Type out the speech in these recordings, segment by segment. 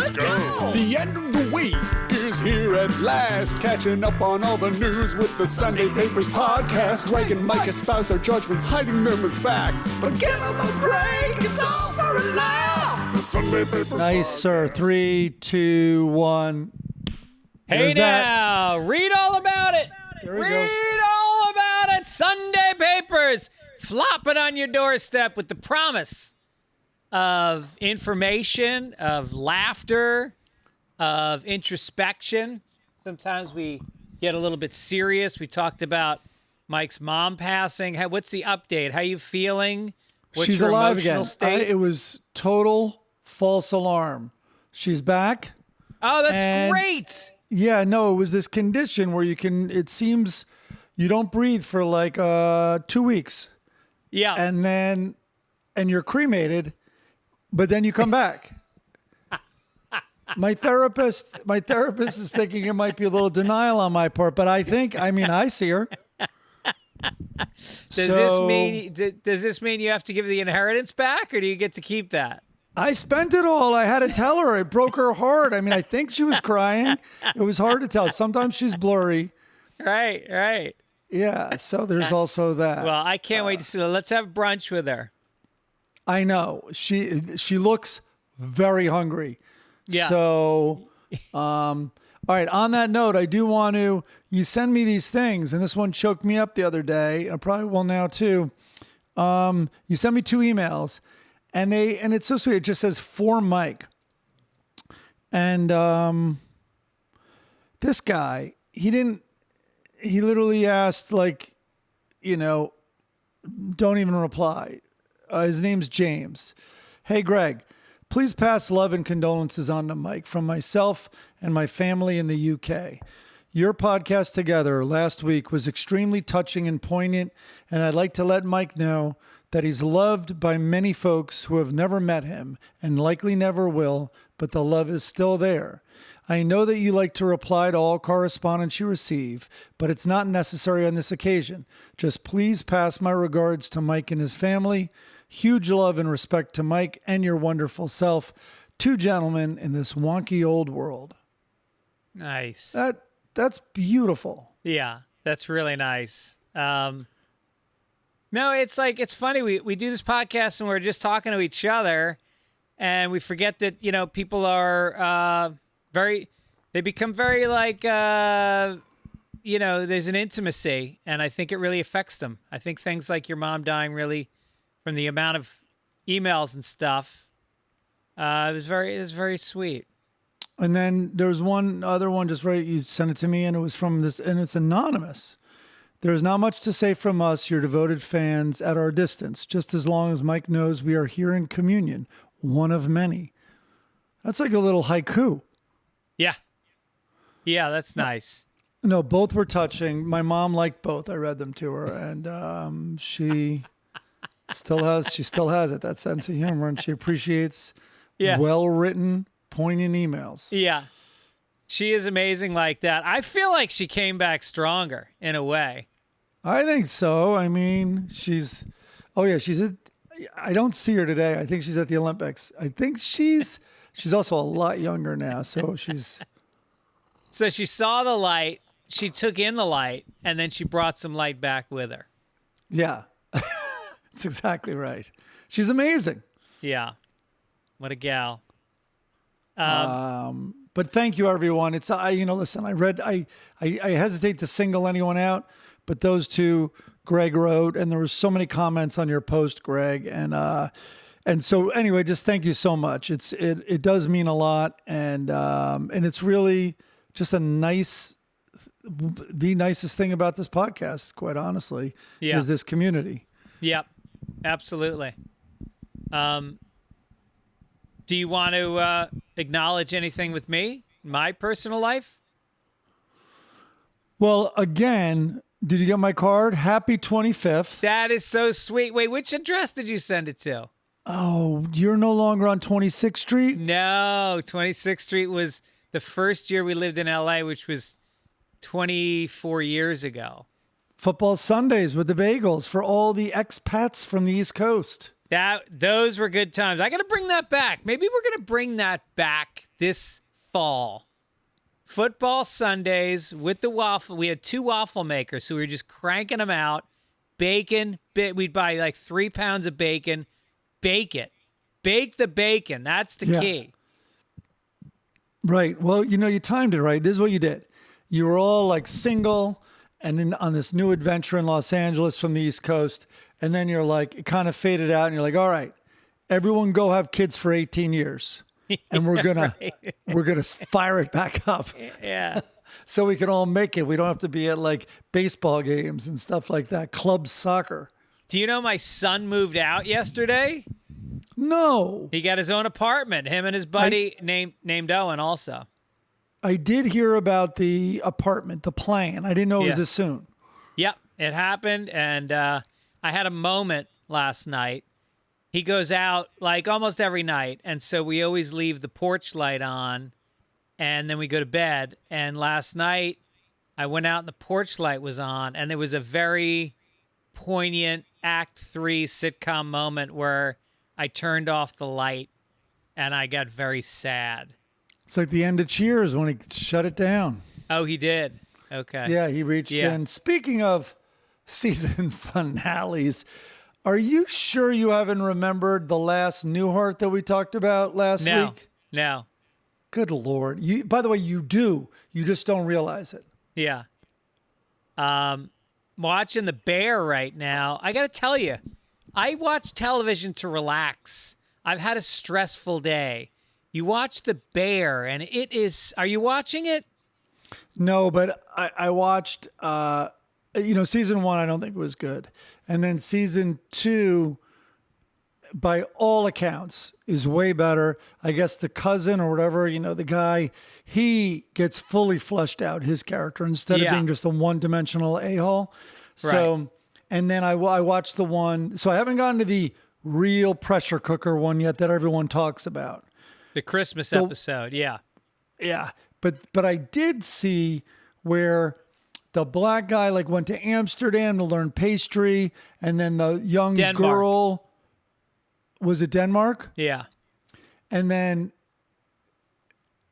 Let's go! The end of the week is here at last. Catching up on all the news with the Sunday Papers podcast. Greg and Mike espouse their judgments, hiding them as facts. But give them a break, it's all for a laugh. The Sunday Papers Nice, podcast. sir. 3, 2, 1. Hey There's now, read all about it. There he Read goes. all about it. Sunday Papers flopping on your doorstep with the promise of information, of laughter, of introspection. Sometimes we get a little bit serious. We talked about Mike's mom passing. What's the update? How you feeling? What's She's your alive emotional again. state? It was total false alarm. She's back. Oh, that's and- great. Yeah, no, it was this condition where it seems you don't breathe for like 2 weeks. Yeah. And you're cremated, but then you come back. My therapist is thinking it might be a little denial on my part, but I see her. Does this mean you have to give the inheritance back, or do you get to keep that? I spent it all. I had to tell her. It broke her heart. I think she was crying. It was hard to tell. Sometimes she's blurry. Right. Yeah, so there's also that. Well, I can't wait to see her. Let's have brunch with her. I know. She looks very hungry. Yeah. So, all right, on that note, I do want to, you send me these things, and this one choked me up the other day. I probably will now too. You sent me 2 emails, and it's so sweet. It just says, for Mike. And this guy, he literally asked, don't even reply. His name's James. Hey, Greg, please pass love and condolences on to Mike from myself and my family in the UK. Your podcast together last week was extremely touching and poignant, and I'd like to let Mike know that he's loved by many folks who have never met him and likely never will, but the love is still there. I know that you like to reply to all correspondence you receive, but it's not necessary on this occasion. Just please pass my regards to Mike and his family. Huge love and respect to Mike and your wonderful self. 2 gentlemen in this wonky old world. Nice. That's beautiful. Yeah, that's really nice. No, it's funny. We do this podcast and we're just talking to each other, and we forget that, people are they become very there's an intimacy, and I think it really affects them. I think things like your mom dying really, from the amount of emails and stuff, it was very sweet. And then there's one other one, just right, you sent it to me, and it was from this, and it's anonymous. There is not much to say from us, your devoted fans, at our distance, just as long as Mike knows we are here in communion, one of many. That's like a little haiku. Yeah, that's nice. No, both were touching. My mom liked both. I read them to her, and she still has it, that sense of humor, and she appreciates well-written, poignant emails. Yeah. She is amazing like that. I feel like she came back stronger in a way. I think so. I don't see her today. I think she's at the Olympics. I think she's also a lot younger now, so she's... So she saw the light, she took in the light, and then she brought some light back with her. Yeah. That's exactly right. She's amazing. Yeah. What a gal. But thank you, everyone. It's listen. I hesitate to single anyone out, but those 2 Greg wrote, and there were so many comments on your post, Greg, and so anyway, just thank you so much. It does mean a lot, and it's really just the nicest thing about this podcast, quite honestly, is this community. Yep, absolutely. Do you want to acknowledge anything with me, my personal life? Well, again, did you get my card? Happy 25th. That is so sweet. Wait, which address did you send it to? Oh, you're no longer on 26th Street? No, 26th Street was the first year we lived in LA, which was 24 years ago. Football Sundays with the Bagels for all the expats from the East Coast. Those were good times. I got to bring that back. Maybe we're going to bring that back this fall. Football Sundays with the waffle. We had 2 waffle makers, so we were just cranking them out. Bacon. We'd buy like 3 pounds of bacon. Bake it. Bake the bacon. That's the key. Right. Well, you timed it right. This is what you did. You were all like single and on this new adventure in Los Angeles from the East Coast. And then you're like, it kind of faded out and you're like, all right, everyone go have kids for 18 years. And we're gonna fire it back up. Yeah. So we can all make it. We don't have to be at like baseball games and stuff like that. Club soccer. Do you know my son moved out yesterday? No. He got his own apartment. Him and his buddy named Owen also. I did hear about the apartment, the plan. I didn't know it was this soon. Yep, it happened, and I had a moment last night. He goes out like almost every night, and so we always leave the porch light on, and then we go to bed. And last night, I went out and the porch light was on, and there was a very poignant Act 3 sitcom moment where I turned off the light, and I got very sad. It's like the end of Cheers when he shut it down. Oh, he did? Okay. Yeah, he reached in. Speaking of season finales, are you sure you haven't remembered the last Newhart that we talked about last week? No. Good Lord. By the way, you do. You just don't realize it. Yeah. Watching The Bear right now. I got to tell you, I watch television to relax. I've had a stressful day. You watch The Bear, and it is... Are you watching it? No, but I watched... season 1 I don't think was good. And then season 2, by all accounts, is way better. I guess the cousin or whatever, the guy, he gets fully fleshed out, his character, instead of being just a one-dimensional a-hole. So, right. And then I watched the one, so I haven't gotten to the real pressure cooker one yet that everyone talks about. The Christmas episode, yeah. Yeah, but I did see where the black guy went to Amsterdam to learn pastry, and then the young girl, was it Denmark? Yeah. And then,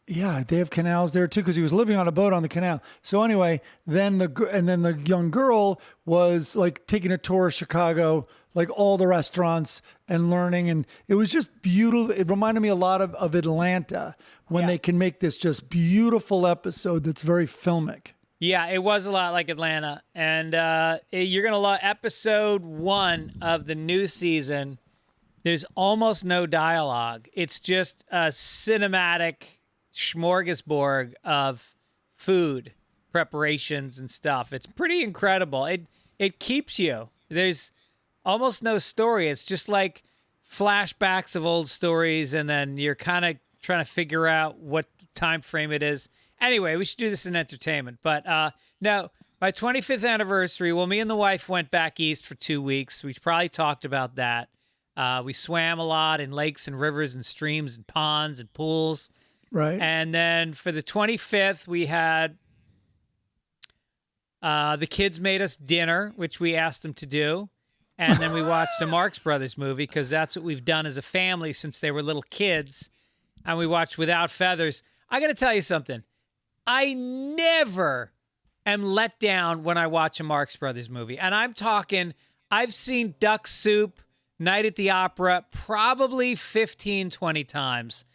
they have canals there too because he was living on a boat on the canal. So anyway, then the young girl was taking a tour of Chicago, all the restaurants and learning, and it was just beautiful. It reminded me a lot of Atlanta when they can make this just beautiful episode that's very filmic. Yeah, it was a lot like Atlanta. And you're going to love episode 1 of the new season. There's almost no dialogue. It's just a cinematic smorgasbord of food preparations and stuff. It's pretty incredible. It keeps you. There's almost no story. It's just like flashbacks of old stories, and then you're kind of trying to figure out what time frame it is. Anyway, we should do this in entertainment. But no, my 25th anniversary, me and the wife went back east for 2 weeks. We probably talked about that. We swam a lot in lakes and rivers and streams and ponds and pools. Right. And then for the 25th, we had the kids made us dinner, which we asked them to do. And then we watched a Marx Brothers movie because that's what we've done as a family since they were little kids. And we watched Without Feathers. I got to tell you something. I never am let down when I watch a Marx Brothers movie. And I'm talking, I've seen Duck Soup, Night at the Opera, probably 15, 20 times.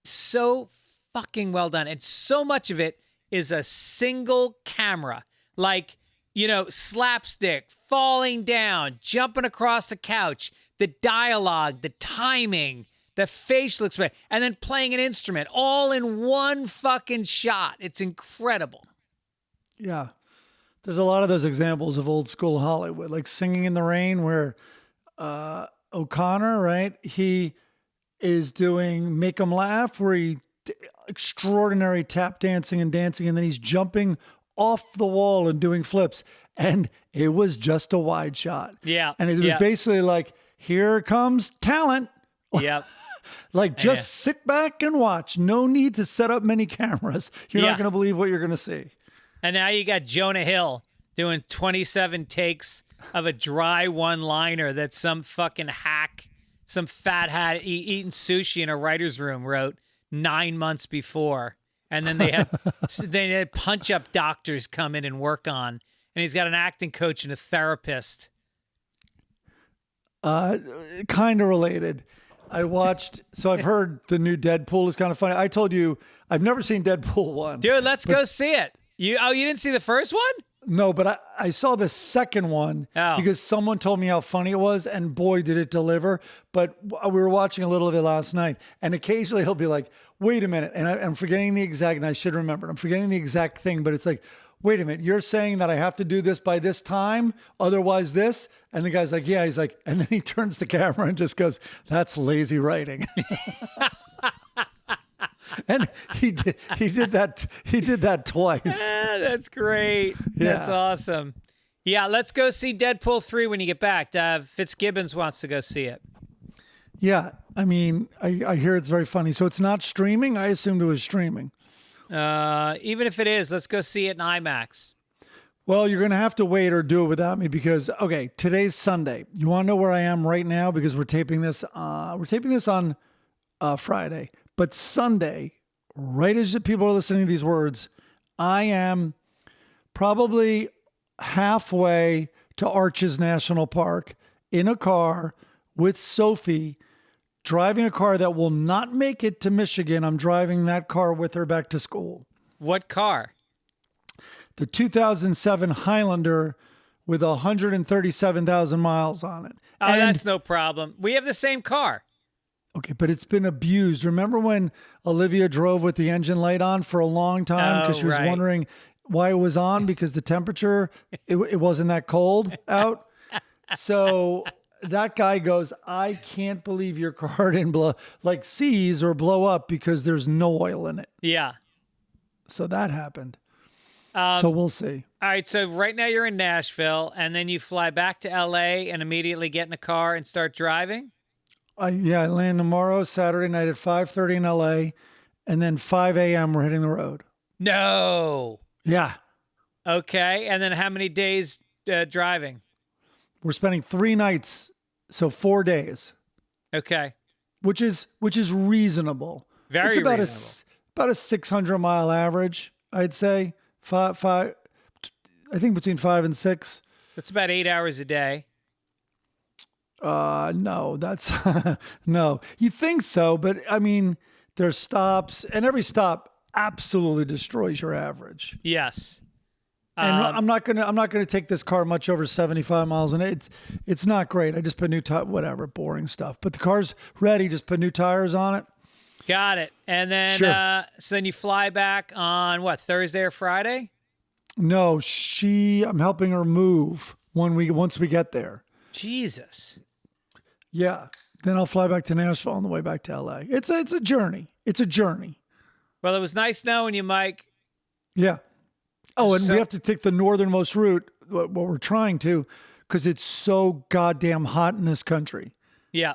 So fucking well done. And so much of it is a single camera. Slapstick, falling down, jumping across the couch, the dialogue, the timing, the facial expression, and then playing an instrument all in one fucking shot. It's incredible. Yeah. There's a lot of those examples of old school Hollywood, like Singing in the Rain, where O'Connor, right? He is doing Make 'Em Laugh, where he extraordinary tap dancing, and then he's jumping off the wall and doing flips. And it was just a wide shot. Yeah. And it was basically like, here comes talent. Yep. Just sit back and watch. No need to set up many cameras. You're not going to believe what you're going to see. And now you got Jonah Hill doing 27 takes of a dry one-liner that some fucking hack, some fat hat eating sushi in a writer's room wrote 9 months before. And then they had punch-up doctors come in and work on. And he's got an acting coach and a therapist. Kind of related. I've heard the new Deadpool is kind of funny. I told you, I've never seen Deadpool 1. Dude, let's go see it. You didn't see the first one? No, but I saw the second one because someone told me how funny it was, and boy, did it deliver. But we were watching a little of it last night, and occasionally he'll be like, wait a minute, and I'm forgetting the exact, and I should remember, I'm forgetting the exact thing, but it's like, wait a minute, you're saying that I have to do this by this time, otherwise this? And the guy's like, yeah, he's like, and then he turns the camera and just goes, that's lazy writing. And he did that twice. That's great. Yeah. That's awesome. Yeah, let's go see Deadpool 3 when you get back. Fitzgibbons wants to go see it. Yeah, I mean, I hear it's very funny. So it's not streaming? I assumed it was streaming. Even if it is, let's go see it in IMAX. Well, you're going to have to wait or do it without me because, okay, today's Sunday. You want to know where I am right now? Because we're taping this on Friday. But Sunday, right as the people are listening to these words, I am probably halfway to Arches National Park in a car with Sophie, driving a car that will not make it to Michigan. I'm driving that car with her back to school. What car? The 2007 Highlander with 137,000 miles on it. Oh, that's no problem. We have the same car. Okay, but it's been abused. Remember when Olivia drove with the engine light on for a long time because she was wondering why it was on because the temperature, it wasn't that cold out? So that guy goes, I can't believe your car didn't seize or blow up because there's no oil in it. Yeah. So that happened. So we'll see. All right, so right now you're in Nashville, and then you fly back to L.A. and immediately get in a car and start driving? I land tomorrow, Saturday night at 5:30 in L.A., and then 5 a.m. we're hitting the road. No. Yeah. Okay, and then how many days driving? We're spending 3 nights, so 4 days. Okay. Which is reasonable. Very it's about reasonable. About a 600-mile average, I'd say. Five, I think between 5 and 6. That's about 8 hours a day. No, that's no. You think so, but I mean, there's stops, and every stop absolutely destroys your average. Yes. And I'm not gonna take this car much over 75 miles an hour. It's not great. I just put new whatever, boring stuff. But the car's ready. Just put new tires on it. Got it. And then, Sure. So then you fly back on what, Thursday or Friday? No, I'm helping her move once we get there. Jesus. Yeah. Then I'll fly back to Nashville on the way back to LA. It's a journey. It's a journey. Well, it was nice knowing you, Mike. Yeah. Oh, and we have to take the northernmost route, what we're trying to, because it's so goddamn hot in this country. Yeah.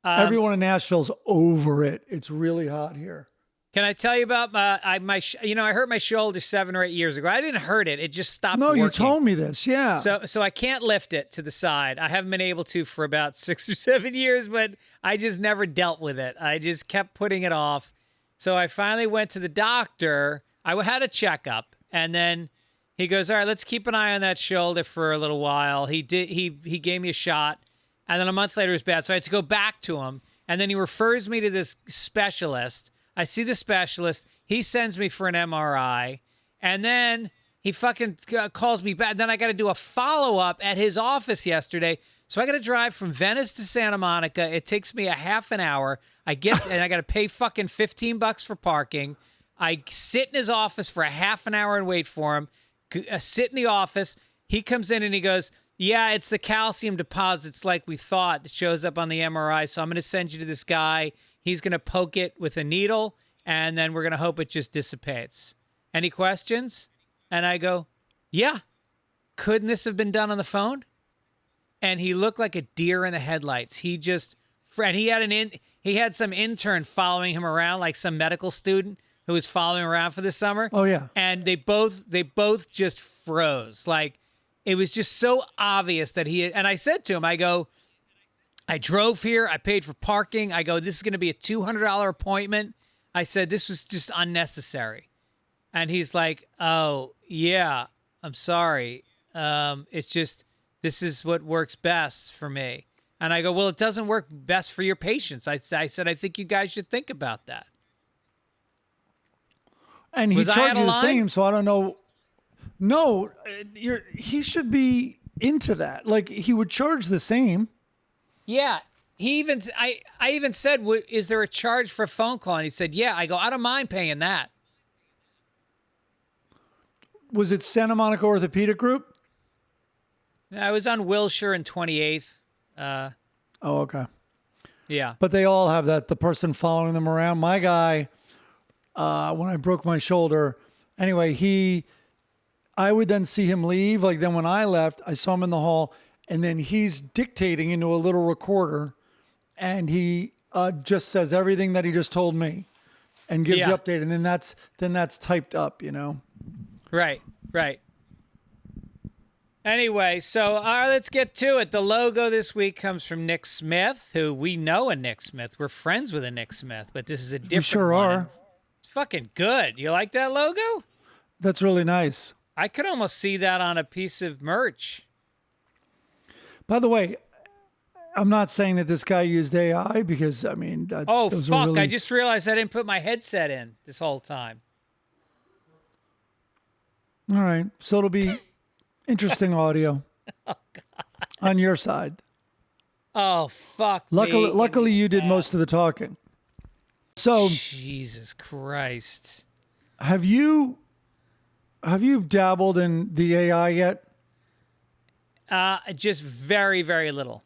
Everyone in Nashville's over it. It's really hot here. Can I tell you about I hurt my shoulder 7 or 8 years ago. I didn't hurt it. It just stopped working. You told me this. Yeah. So I can't lift it to the side. I haven't been able to for about 6 or 7 years, but I just never dealt with it. I just kept putting it off. So I finally went to the doctor. I had a checkup, and then he goes, all right, let's keep an eye on that shoulder for a little while. He gave me a shot, and then a month later it was bad. So I had to go back to him, and then he refers me to this specialist. I see the specialist. He sends me for an MRI, and then he fucking calls me back. Then I got to do a follow-up at his office yesterday. So I got to drive from Venice to Santa Monica. It takes me a half an hour. And I got to pay fucking $15 for parking. I sit in his office for a half an hour and wait for him. Sit in the office. He comes in and he goes, yeah, it's the calcium deposits like we thought. It shows up on the MRI. So I'm going to send you to this guy. He's going to poke it with a needle, and then we're going to hope it just dissipates. Any questions? And I go, yeah. Couldn't this have been done on the phone? And he looked like a deer in the headlights. He had some intern following him around, like some medical student who was following him around for the summer. Oh yeah. And they both just froze. Like It was just so obvious that and I said to him, I go, I drove here, I paid for parking. I go, this is going to be a $200 appointment. I said, this was just unnecessary. And he's like, oh, yeah, I'm sorry. It's just, this is what works best for me. And I go, well, it doesn't work best for your patients. I said, I think you guys should think about that. And he charged you the same, so I don't know. No, he should be into that. Like, he would charge the same. Yeah. I even said, is there a charge for a phone call? And he said, yeah. I go, I don't mind paying that. Was it Santa Monica Orthopedic Group? I was on Wilshire and 28th. Oh, okay. Yeah. But they all have that, the person following them around. My guy, when I broke my shoulder, anyway, I would then see him leave. Like, then when I left, I saw him in the hall, and then he's dictating into a little recorder, and he just says everything that he just told me and gives the update. And then that's typed up, you know? Right. Anyway, so let's get to it. The logo this week comes from Nick Smith, who we know a Nick Smith. We're friends with a Nick Smith, but this is a different one. We sure are. It's fucking good. You like that logo? That's really nice. I could almost see that on a piece of merch. By the way, I'm not saying that this guy used AI because, I mean, that's... Oh, fuck. Really... I just realized I didn't put my headset in this whole time. All right. So it'll be interesting audio on your side. Oh, fuck Luckily you did most of the talking. So... Jesus Christ. Have you dabbled in the AI yet? Just very, very little.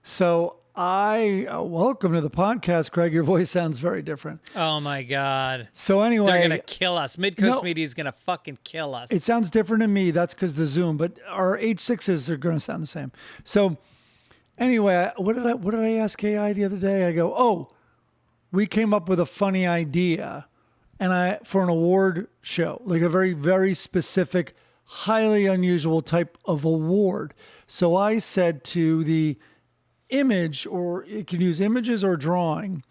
So welcome to the podcast, Craig. Your voice sounds very different. Oh my God. So anyway, they're gonna kill us. Midcoast Media is gonna fucking kill us. It sounds different to me. That's because the Zoom, but our H6s are gonna sound the same. So anyway, what did I ask AI the other day? I go, oh, we came up with a funny idea, and for an award show, like a very, very specific, highly unusual type of award. So I said to the image, or it can use images or drawing.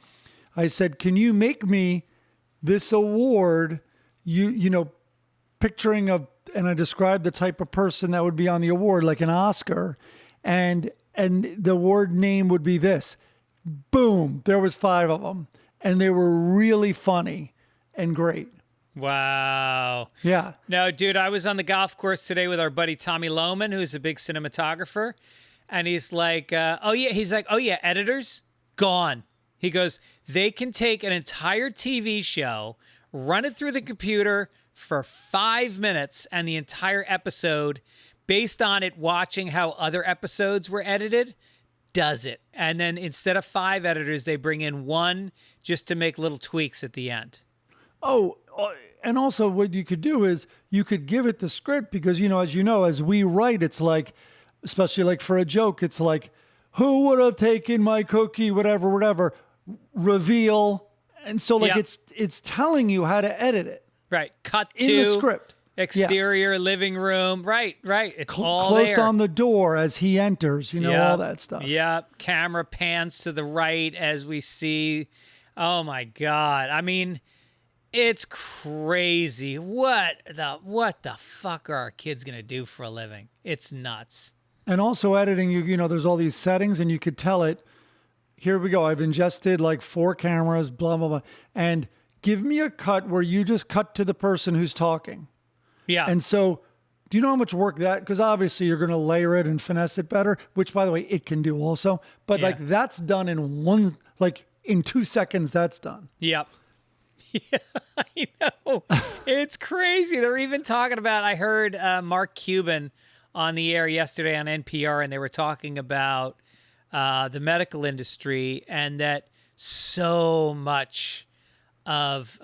I said, can you make me this award, you know, picturing and I described the type of person that would be on the award, like an Oscar, and the award name would be this. Boom, there was 5 of them, and they were really funny and great. Wow. Yeah. No, dude, I was on the golf course today with our buddy Tommy Lohman, who's a big cinematographer. And he's like, oh yeah, editors, gone. He goes, they can take an entire TV show, run it through the computer for 5 minutes, and the entire episode, based on it watching how other episodes were edited, does it. And then instead of 5 editors, they bring in 1 just to make little tweaks at the end. Oh, and also what you could do is you could give it the script because, as we write, it's like, especially like for a joke, it's like, who would have taken my cookie, whatever, reveal. And so like it's telling you how to edit it. Right. Cut to in the script. Exterior living room. Right. It's all close there. on the door as he enters, all that stuff. Yep. Camera pans to the right as we see. Oh my God. I mean, it's crazy. What the fuck are our kids going to do for a living? It's nuts. And also editing, there's all these settings and you could tell it, here we go. I've ingested like 4 cameras, blah, blah, blah. And give me a cut where you just cut to the person who's talking. Yeah. And so do you know how much work because obviously you're going to layer it and finesse it better, which by the way, it can do also. But like that's done in 2 seconds, that's done. Yep. Yeah, I know. It's crazy. They're even talking about, I heard Mark Cuban on the air yesterday on NPR, and they were talking about the medical industry and that so much of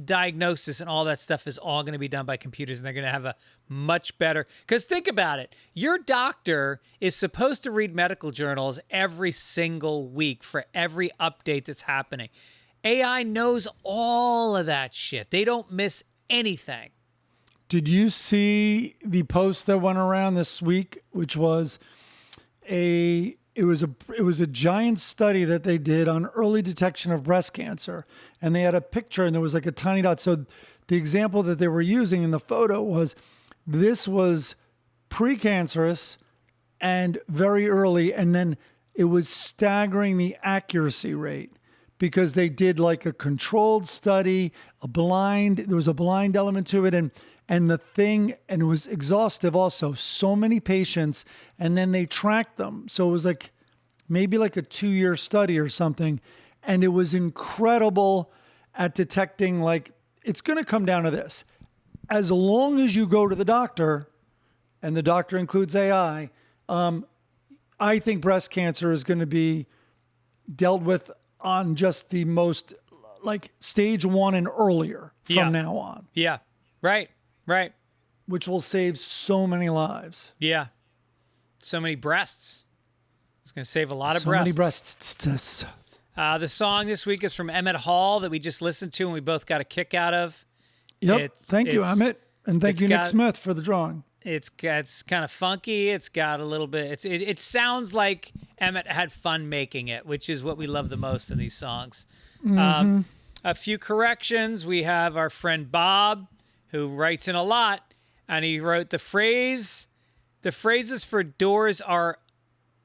diagnosis and all that stuff is all going to be done by computers, and they're going to have a much better... Because think about it. Your doctor is supposed to read medical journals every single week for every update that's happening. AI knows all of that shit. They don't miss anything. Did you see the post that went around this week, which was it was a giant study that they did on early detection of breast cancer, and they had a picture and there was like a tiny dot. So the example that they were using in the photo was this was precancerous and very early, and then it was staggering the accuracy rate because they did like a controlled study, there was a blind element to it, and it was exhaustive also, so many patients, and then they tracked them. So it was like maybe like a 2-year study or something, and it was incredible at detecting, like, it's going to come down to this. As long as you go to the doctor, and the doctor includes AI, I think breast cancer is going to be dealt with on just the most, like, stage 1 and earlier from now on. Yeah. Right. Which will save so many lives. Yeah. So many breasts. It's going to save a lot of so breasts. Many breasts. The song this week is from Emmett Hall that we just listened to and we both got a kick out of. Yep. Thank you, Emmett. And thank you, Nick Smith, for the drawing. It's kind of funky. It's got a little bit. It sounds like Emmett had fun making it, which is what we love the most in these songs. Mm-hmm. A few corrections. We have our friend Bob, who writes in a lot, and he wrote the phrases for doors are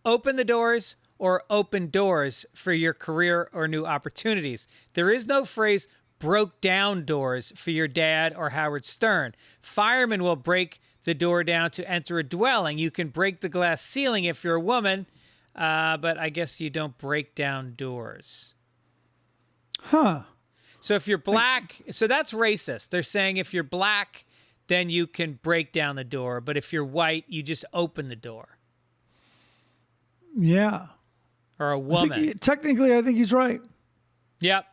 open the doors or open doors for your career or new opportunities. There is no phrase broke down doors for your dad or Howard Stern. Firemen will break the door down to enter a dwelling. You can break the glass ceiling if you're a woman, but I guess you don't break down doors. Huh. So if you're black, so that's racist. They're saying if you're black, then you can break down the door. But if you're white, you just open the door. Yeah. Or a woman. Technically, I think he's right. Yep.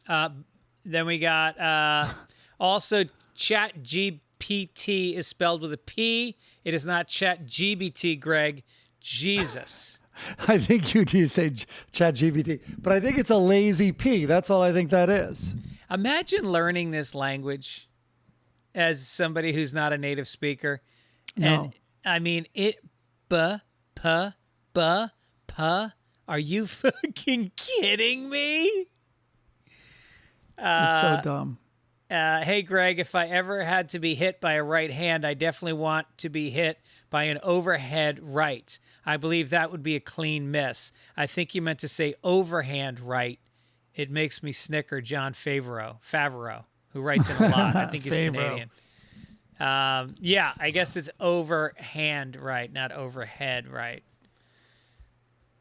Then we got also Chat GPT is spelled with a P. It is not Chat GBT, Greg. Jesus. I think you do say Chat GPT, but I think it's a lazy P. That's all I think that is. Imagine learning this language as somebody who's not a native speaker. No. And I mean, are you fucking kidding me? It's so dumb. Hey, Greg, if I ever had to be hit by a right hand, I definitely want to be hit by an overhead right. I believe that would be a clean miss. I think you meant to say overhand right. It makes me snicker. John Favreau, who writes in a lot. I think he's Canadian. Yeah, I guess it's overhand right, not overhead right.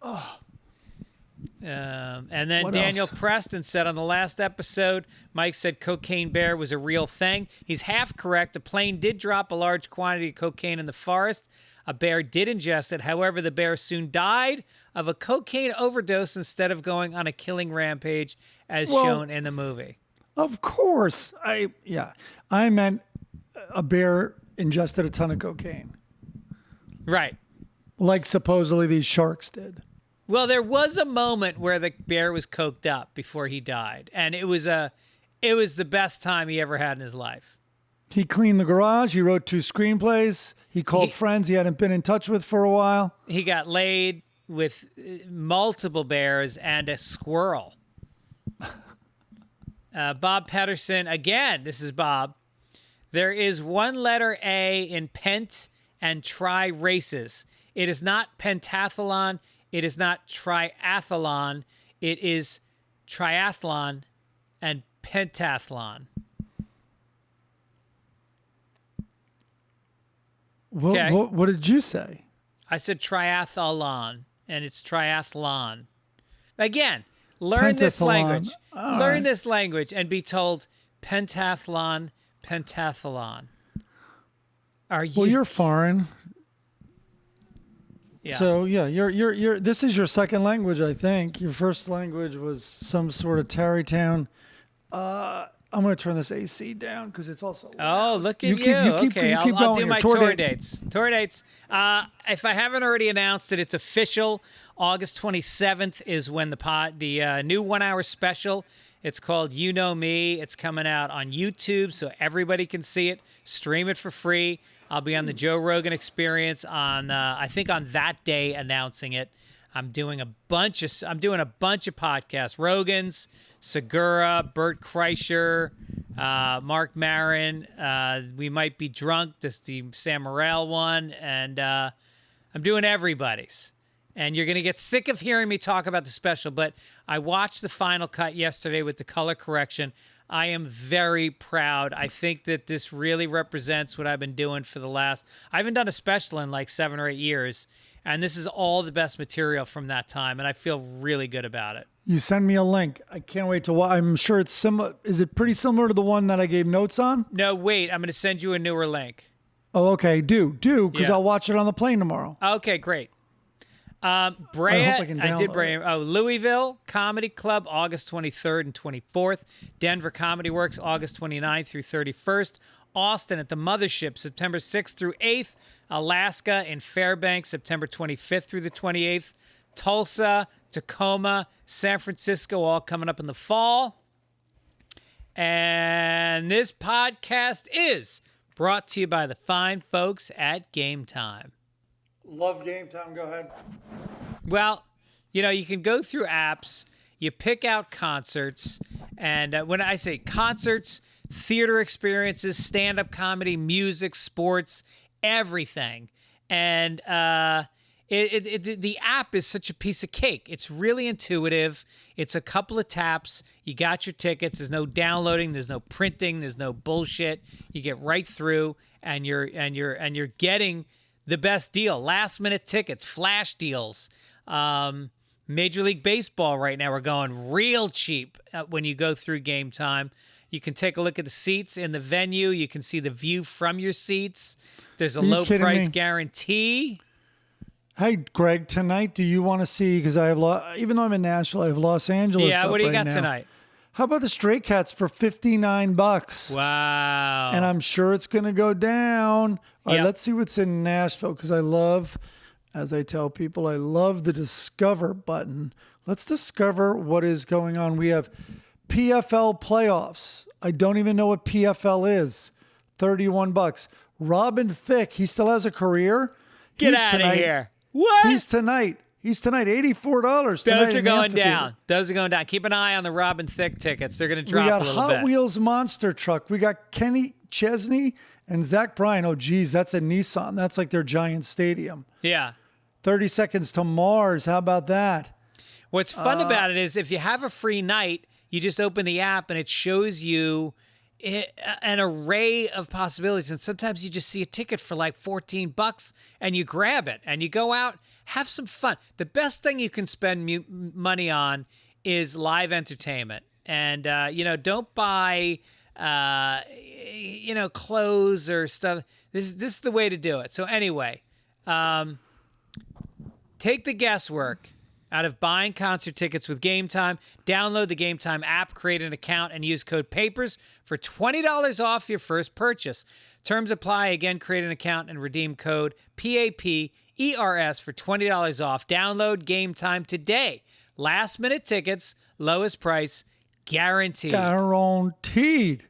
Oh. And then What Daniel else? Preston said on the last episode, Mike said Cocaine Bear was a real thing. He's half correct. A plane did drop a large quantity of cocaine in the forest. A bear did ingest it. However, the bear soon died of a cocaine overdose instead of going on a killing rampage as shown in the movie. Of course. I meant a bear ingested a ton of cocaine. Right. Like supposedly these sharks did. Well, there was a moment where the bear was coked up before he died, and it was the best time he ever had in his life. He cleaned the garage. He wrote 2 screenplays. He called friends he hadn't been in touch with for a while. He got laid with multiple bears and a squirrel. Bob Pedersen, again, this is Bob. There is one letter A in pent and tri races. It is not pentathlon. It is not triathlon. It is triathlon and pentathlon. Okay. What did you say? I said triathlon, and it's triathlon. Again, learn this language. Learn this language and be told pentathlon, pentathlon. Are you? Well, you're foreign. Yeah. So yeah, you're. This is your second language, I think. Your first language was some sort of Tarrytown. I'm going to turn this AC down because it's also. Oh, look at you. Keep Okay, going I'll do here. my tour dates. Tour dates. If I haven't already announced it, it's official. August 27th is when the new 1 hour special. It's called You Know Me. It's coming out on YouTube so everybody can see it. Stream it for free. I'll be on the Joe Rogan Experience on I think on that day announcing it. I'm doing a bunch of podcasts. Rogan's, Segura, Bert Kreischer, Mark Maron. We Might Be Drunk. This is the Sam Morril one, and I'm doing everybody's. And you're going to get sick of hearing me talk about the special, but I watched the final cut yesterday with the color correction. I am very proud. I think that this really represents what I've been doing for I haven't done a special in like 7 or 8 years, and this is all the best material from that time, and I feel really good about it. You send me a link. I can't wait to watch. I'm sure it's similar. Is it pretty similar to the one that I gave notes on? No, wait. I'm going to send you a newer link. Oh, okay. Do, because I'll watch it on the plane tomorrow. Okay, great. Brea, I did Brea. Oh, Louisville Comedy Club, August 23rd and 24th. Denver Comedy Works, August 29th through 31st. Austin at the Mothership, September 6th through 8th. Alaska in Fairbanks, September 25th through the 28th. Tulsa, Tacoma, San Francisco, all coming up in the fall. And this podcast is brought to you by the fine folks at Game Time. Love Game Time. Go ahead. Well, you can go through apps, you pick out concerts, and when I say concerts, theater experiences, stand-up comedy, music, sports, everything. And the app is such a piece of cake. It's really intuitive. It's a couple of taps. You got your tickets. There's no downloading. There's no printing. There's no bullshit. You get right through, and you're getting the best deal. Last minute tickets, flash deals. Major League Baseball right now are going real cheap when you go through Game Time. You can take a look at the seats in the venue. You can see the view from your seats. There's a low price guarantee. Hey, Greg, tonight, do you want to see, because I have, even though I'm in Nashville, I have Los Angeles. Yeah, what do you got now. tonight? How about the Stray Cats for $59? Wow. And I'm sure it's going to go down. All right, let's see what's in Nashville, because I love, as I tell people, I love the Discover button. Let's discover what is going on. We have PFL playoffs. I don't even know what PFL is. $31. Robin Thicke, he still has a career. Get out of here. What? He's tonight. $84. Those are going down. Those are going down. Keep an eye on the Robin Thicke tickets. They're going to drop a little bit. We got Hot Wheels Monster Truck. We got Kenny Chesney and Zach Bryan. Oh, geez, that's a Nissan. That's like their giant stadium. Yeah. 30 Seconds to Mars. How about that? What's fun about it is if you have a free night, you just open the app and it shows you an array of possibilities. And sometimes you just see a ticket for like $14 and you grab it and you go out, have some fun. The best thing you can spend money on is live entertainment. And, don't buy, clothes or stuff. This is the way to do it. So anyway, take the guesswork out of buying concert tickets with Game Time. Download the Game Time app, create an account, and use code PAPERS for $20 off your first purchase. Terms apply. Again, create an account and redeem code PAPERS for $20 off. Download Game Time today. Last minute tickets, lowest price, guaranteed. Guaranteed.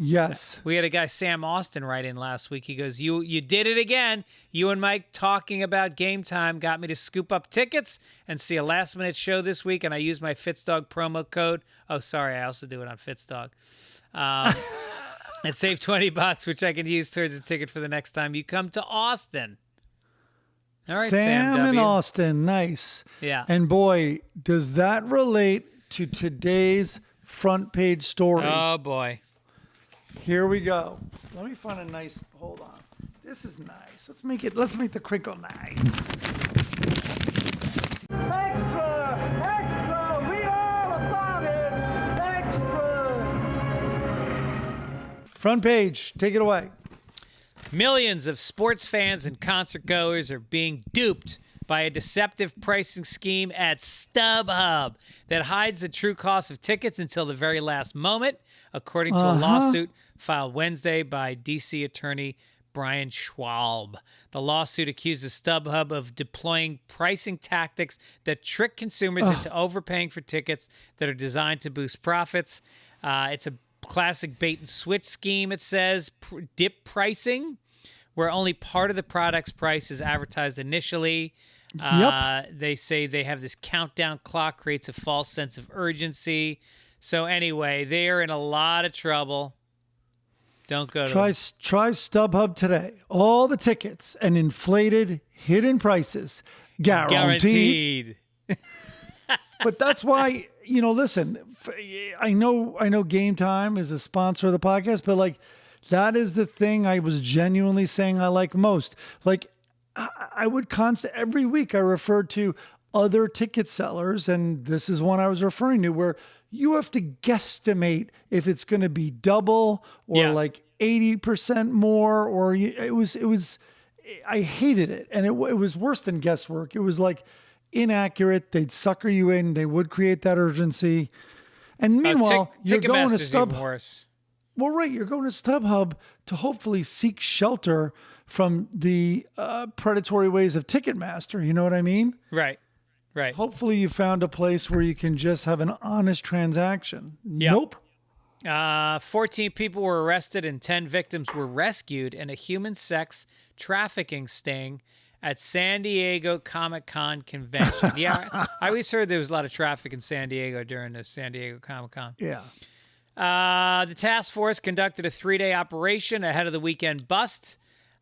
Yes. We had a guy, Sam Austin, write in last week. He goes, you did it again. You and Mike talking about Game Time got me to scoop up tickets and see a last-minute show this week, and I used my Fitzdog promo code. Oh, sorry, I also do it on Fitzdog. And save $20, which I can use towards a ticket for the next time you come to Austin. All right, Sam in Austin. Nice. Yeah. And boy, does that relate to today's front page story. Oh, boy. Here we go. Let me find a nice, hold on. This is nice. Let's make the crinkle nice. Extra! Extra! Read all about it! Extra! Front page, take it away. Millions of sports fans and concert goers are being duped by a deceptive pricing scheme at StubHub that hides the true cost of tickets until the very last moment, according to a lawsuit filed Wednesday by D.C. attorney Brian Schwalb. The lawsuit accuses StubHub of deploying pricing tactics that trick consumers into overpaying for tickets that are designed to boost profits. It's a classic bait and switch scheme, it says. Dip pricing, where only part of the product's price is advertised initially. They say they have this countdown clock, creates a false sense of urgency. So anyway, they are in a lot of trouble. Don't go to Try StubHub today. All the tickets and inflated hidden prices. Guaranteed. But that's why, listen, I know Game Time is a sponsor of the podcast, but like that is the thing I was genuinely saying I like most. Like I would every week I referred to other ticket sellers, and this is one I was referring to, where you have to guesstimate if it's going to be double or like 80% more, or it was, I hated it. And it was worse than guesswork. It was like inaccurate. They'd sucker you in. They would create that urgency. And meanwhile, you're going to StubHub. Well, right. You're going to StubHub to hopefully seek shelter from the predatory ways of Ticketmaster. You know what I mean? Right. Hopefully you found a place where you can just have an honest transaction. Yep. Nope. 14 people were arrested and 10 victims were rescued in a human sex trafficking sting at San Diego Comic-Con convention. I always heard there was a lot of traffic in San Diego during the San Diego Comic-Con. Yeah. The task force conducted a 3-day operation ahead of the weekend bust,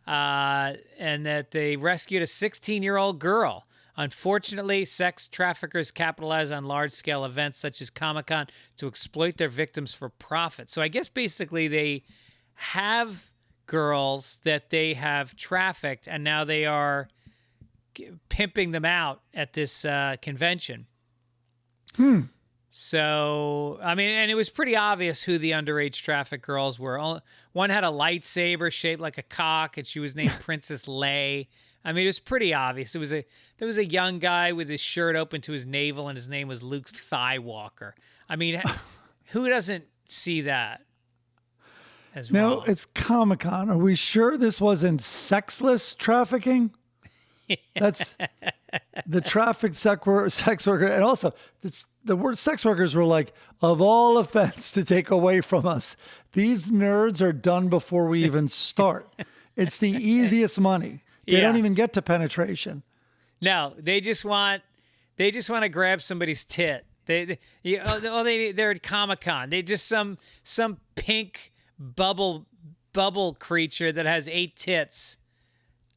and that they rescued a 16-year-old girl. Unfortunately, sex traffickers capitalize on large-scale events such as Comic-Con to exploit their victims for profit. So I guess basically they have girls that they have trafficked, and now they are pimping them out at this convention. So, I mean, and it was pretty obvious who the underage trafficked girls were. One had a lightsaber shaped like a cock, and she was named Princess Leia. I mean, it was pretty obvious. There was a young guy with his shirt open to his navel, and his name was Luke Skywalker. I mean, who doesn't see that as well? No, it's Comic-Con. Are we sure this wasn't sexless trafficking? That's the trafficked sex worker. And also, the word sex workers were like, of all offense to take away from us, these nerds are done before we even start. It's the easiest money. They don't even get to penetration. No, they just want to grab somebody's tit. They're at Comic-Con. They just some pink bubble creature that has 8 tits.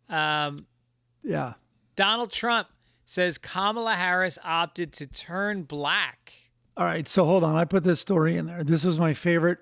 Yeah. Donald Trump says Kamala Harris opted to turn black. All right, so hold on. I put this story in there. This was my favorite,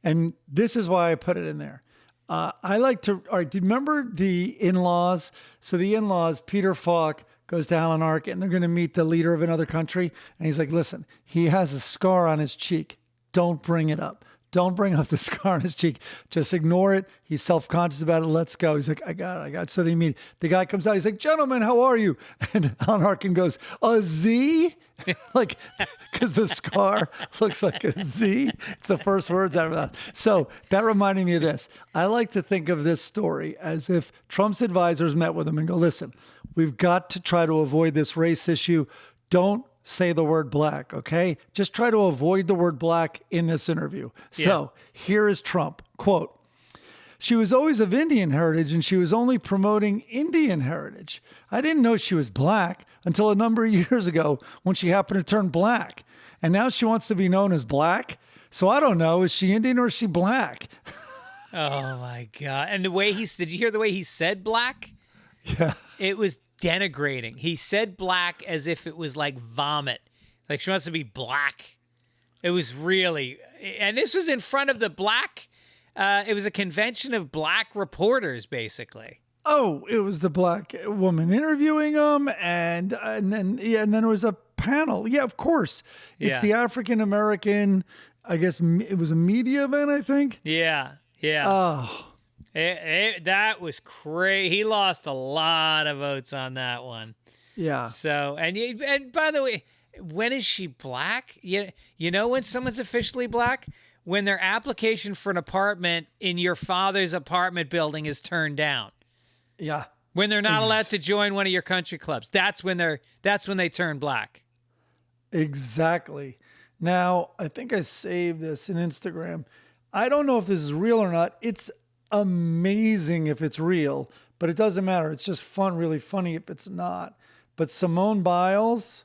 and this is why I put it in there. I like to, all right, do you remember the in-laws? So the in-laws, Peter Falk goes to Alan Arkin, and they're going to meet the leader of another country. And he's like, listen, he has a scar on his cheek. Don't bring it up. Don't bring up the scar on his cheek. Just ignore it. He's self-conscious about it. Let's go. He's like, I got it. So they meet. The guy comes out. He's like, gentlemen, how are you? And Alan Arkin goes, a Z? Like, because the scar looks like a Z. It's the first words out of that. So that reminded me of this. I like to think of this story as if Trump's advisors met with him and go, listen, we've got to try to avoid this race issue. Don't say the word black, okay? Just try to avoid the word black in this interview. Yeah. So here is Trump, quote, she was always of Indian heritage and she was only promoting Indian heritage. I didn't know she was black until a number of years ago when she happened to turn black. And now she wants to be known as black. So I don't know, is she Indian or is she black? Oh my God. And the way did you hear the way he said black? Yeah. It was denigrating. He said black as if it was like vomit. Like she wants to be black. It was really, and this was in front of the black, it was a convention of black reporters, basically. Oh, it was the black woman interviewing him, and then it was a panel. Yeah, of course. It's the African American, I guess it was a media event, I think. Yeah. Oh. That was crazy. He lost a lot of votes on that one. Yeah. So, and by the way, when is she black? You know when someone's officially black? When their application for an apartment in your father's apartment building is turned down. Yeah. When they're not allowed to join one of your country clubs. That's when they turn black. Exactly. Now, I think I saved this in Instagram. I don't know if this is real or not. It's amazing if it's real, but it doesn't matter. It's just fun, really funny if it's not. But Simone Biles.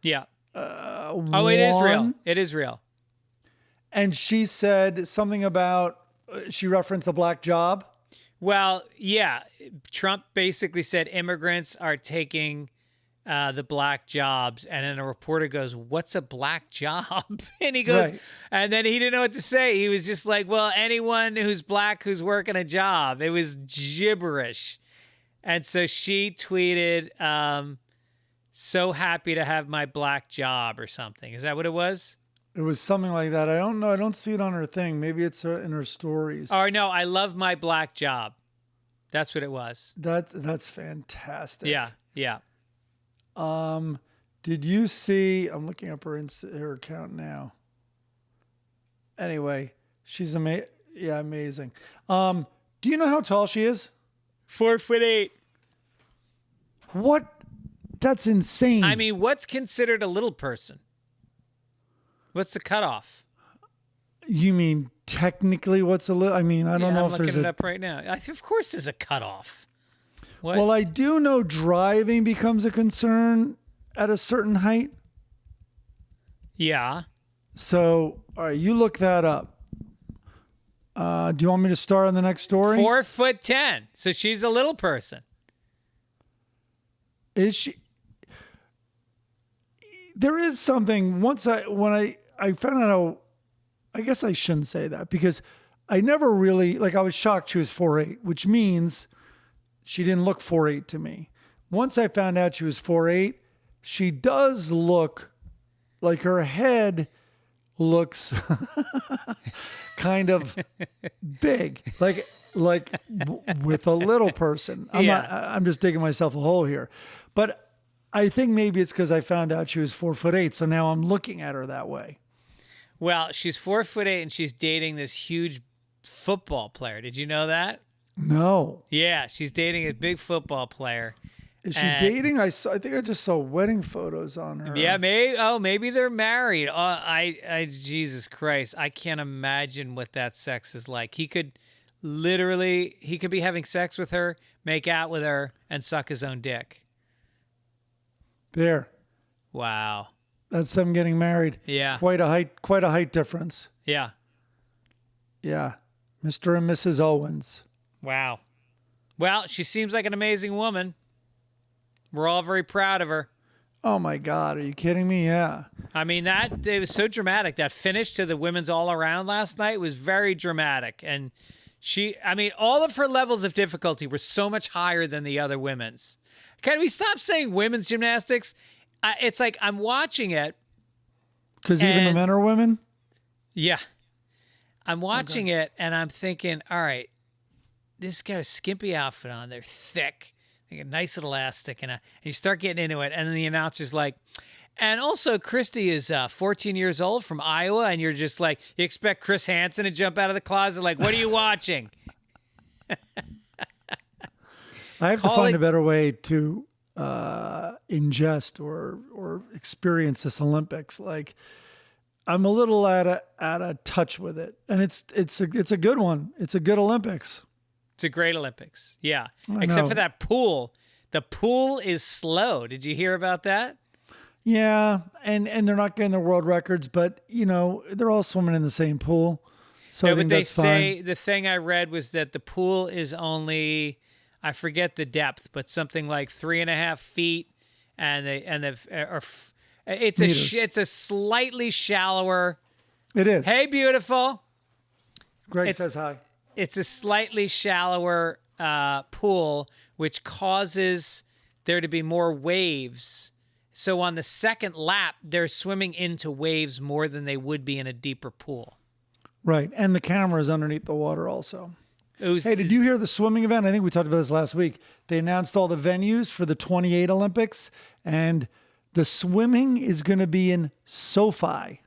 Yeah. It is real. It is real. And she said something about, she referenced a black job. Well, yeah. Trump basically said immigrants are taking the black jobs. And then a reporter goes, "What's a black job?" And he goes, Right. And then he didn't know what to say. He was just like, well, anyone who's black who's working a job. It was gibberish. And so she tweeted, "So happy to have my black job," or something. Is that what it was? It was something like that. I don't know. I don't see it on her thing. Maybe it's in her stories. Oh, no, I love my black job. That's what it was. That's fantastic. Yeah, yeah. Did you see? I'm looking up her account now. Anyway, she's amazing. Do you know how tall she is? 4'8". What? That's insane. I mean, what's considered a little person? What's the cutoff? You mean technically what's a little? I mean, I don't know I'm if looking there's it up right now. Of course, there's a cutoff. What? Well, I do know driving becomes a concern at a certain height. Yeah. So, all right, you look that up. Do you want me to start on the next story? 4'10". So she's a little person. Is she? There is something. When I found out how, I guess I shouldn't say that because I never really, I was shocked she was 4'8", which means she didn't look 4'8" to me. Once I found out she was 4'8", she does look like her head looks kind of big, with a little person. I'm just digging myself a hole here. But I think maybe it's because I found out she was 4'8", so now I'm looking at her that way. Well, she's 4'8" and she's dating this huge football player. Did you know that? No. Yeah, she's dating a big football player. Is she dating? I think I just saw wedding photos on her. Yeah, maybe they're married. Jesus Christ, I can't imagine what that sex is like. He could be having sex with her, make out with her, and suck his own dick. There. Wow. That's them getting married. Yeah. Quite a height difference. Yeah. Yeah. Mr. and Mrs. Owens. Wow. Well, she seems like an amazing woman. We're all very proud of her. Oh my God, are you kidding me? Yeah. I mean, it was so dramatic. That finish to the women's all around last night was very dramatic. And all of her levels of difficulty were so much higher than the other women's. Can we stop saying women's gymnastics? It's like I'm watching it. Because even the men are women? Yeah. I'm watching it and I'm thinking, all right, this got a skimpy outfit on. They're thick. They got a nice little elastic. And you start getting into it. And then the announcer's like, and also Christy is 14 years old from Iowa. And you're just like, you expect Chris Hansen to jump out of the closet. Like, what are you watching? I have to find a better way to ingest or experience this Olympics. I'm a little out of touch with it, and it's a good one. It's a good Olympics. It's a great Olympics, yeah. I Except know. for that pool. The pool is slow. Did you hear about that? Yeah, and they're not getting their world records, but they're all swimming in the same pool. So I think but they that's say fine. the thing I read was that the pool is only, I forget the depth, but something like 3.5 feet, it's a slightly shallower. It is. Hey, beautiful. Greg says hi. It's a slightly shallower pool, which causes there to be more waves. So on the second lap, they're swimming into waves more than they would be in a deeper pool. Right, and the camera is underneath the water also. Hey, did you hear the swimming event? I think we talked about this last week. They announced all the venues for the 28 Olympics, and the swimming is going to be in SoFi.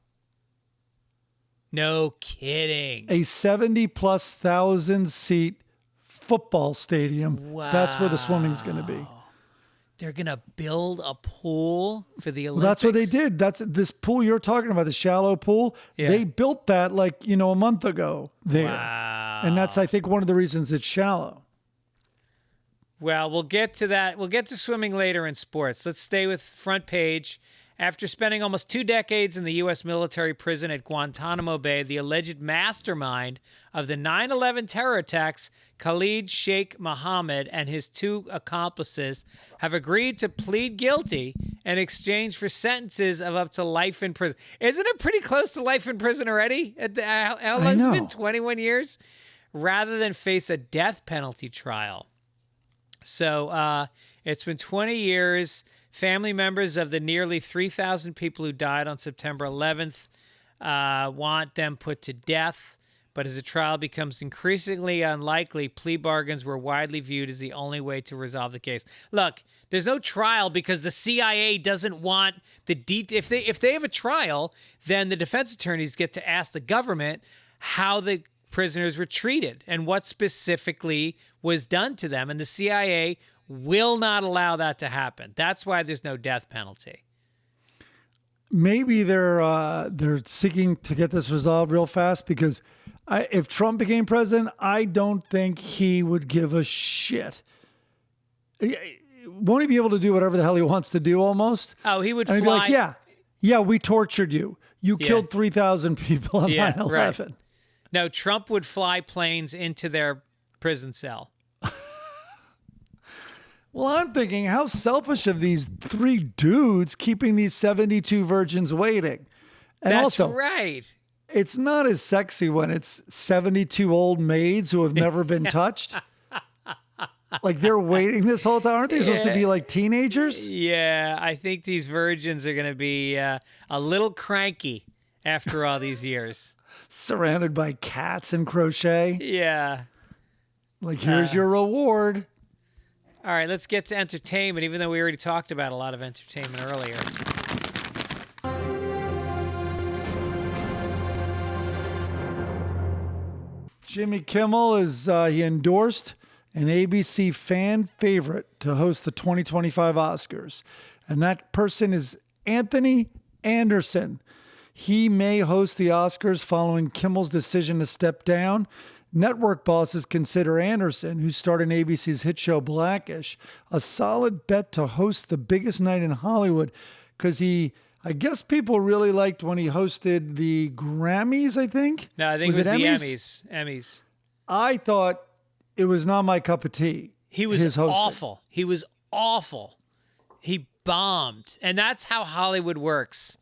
No kidding. A 70+ thousand seat football stadium. Wow. That's where the swimming's going to be. They're going to build a pool for the Olympics? Well, that's what they did. That's this pool you're talking about, the shallow pool. Yeah. They built that like, a month ago there. Wow. And that's, I think, one of the reasons it's shallow. Well, we'll get to that. We'll get to swimming later in sports. Let's stay with front page. After spending almost 2 decades in the U.S. military prison at Guantanamo Bay, the alleged mastermind of the 9/11 terror attacks, Khalid Sheikh Mohammed, and his 2 accomplices have agreed to plead guilty in exchange for sentences of up to life in prison. Isn't it pretty close to life in prison already? How long has it been? 21 years? Rather than face a death penalty trial. So it's been 20 years. Family members of the nearly 3,000 people who died on September 11th want them put to death. But as the trial becomes increasingly unlikely, plea bargains were widely viewed as the only way to resolve the case. Look, there's no trial because the CIA doesn't want the if they have a trial, then the defense attorneys get to ask the government how the prisoners were treated and what specifically was done to them. And the CIA will not allow that to happen. That's why there's no death penalty. Maybe they're seeking to get this resolved real fast because if Trump became president, I don't think he would give a shit. Won't he be able to do whatever the hell he wants to do almost? Oh, he would and fly. He'd be like, yeah, we tortured you. You killed 3,000 people on 9/11. Right. No, Trump would fly planes into their prison cell. Well, I'm thinking, how selfish of these 3 dudes keeping these 72 virgins waiting. And That's also, right. it's not as sexy when it's 72 old maids who have never been touched. Like they're waiting this whole time. Aren't they supposed to be like teenagers? Yeah, I think these virgins are going to be a little cranky after all these years. Surrounded by cats and crochet. Yeah. Like, here's your reward. All right, let's get to entertainment, even though we already talked about a lot of entertainment earlier. Jimmy Kimmel he endorsed an ABC fan favorite to host the 2025 Oscars. And that person is Anthony Anderson. He may host the Oscars following Kimmel's decision to step down. Network bosses consider Anderson, who starred in ABC's hit show Blackish, a solid bet to host the biggest night in Hollywood because I guess people really liked when he hosted the Grammys, I think. No, I think it was the Emmys. I thought it was not my cup of tea. He was awful. He was awful. He bombed. And that's how Hollywood works.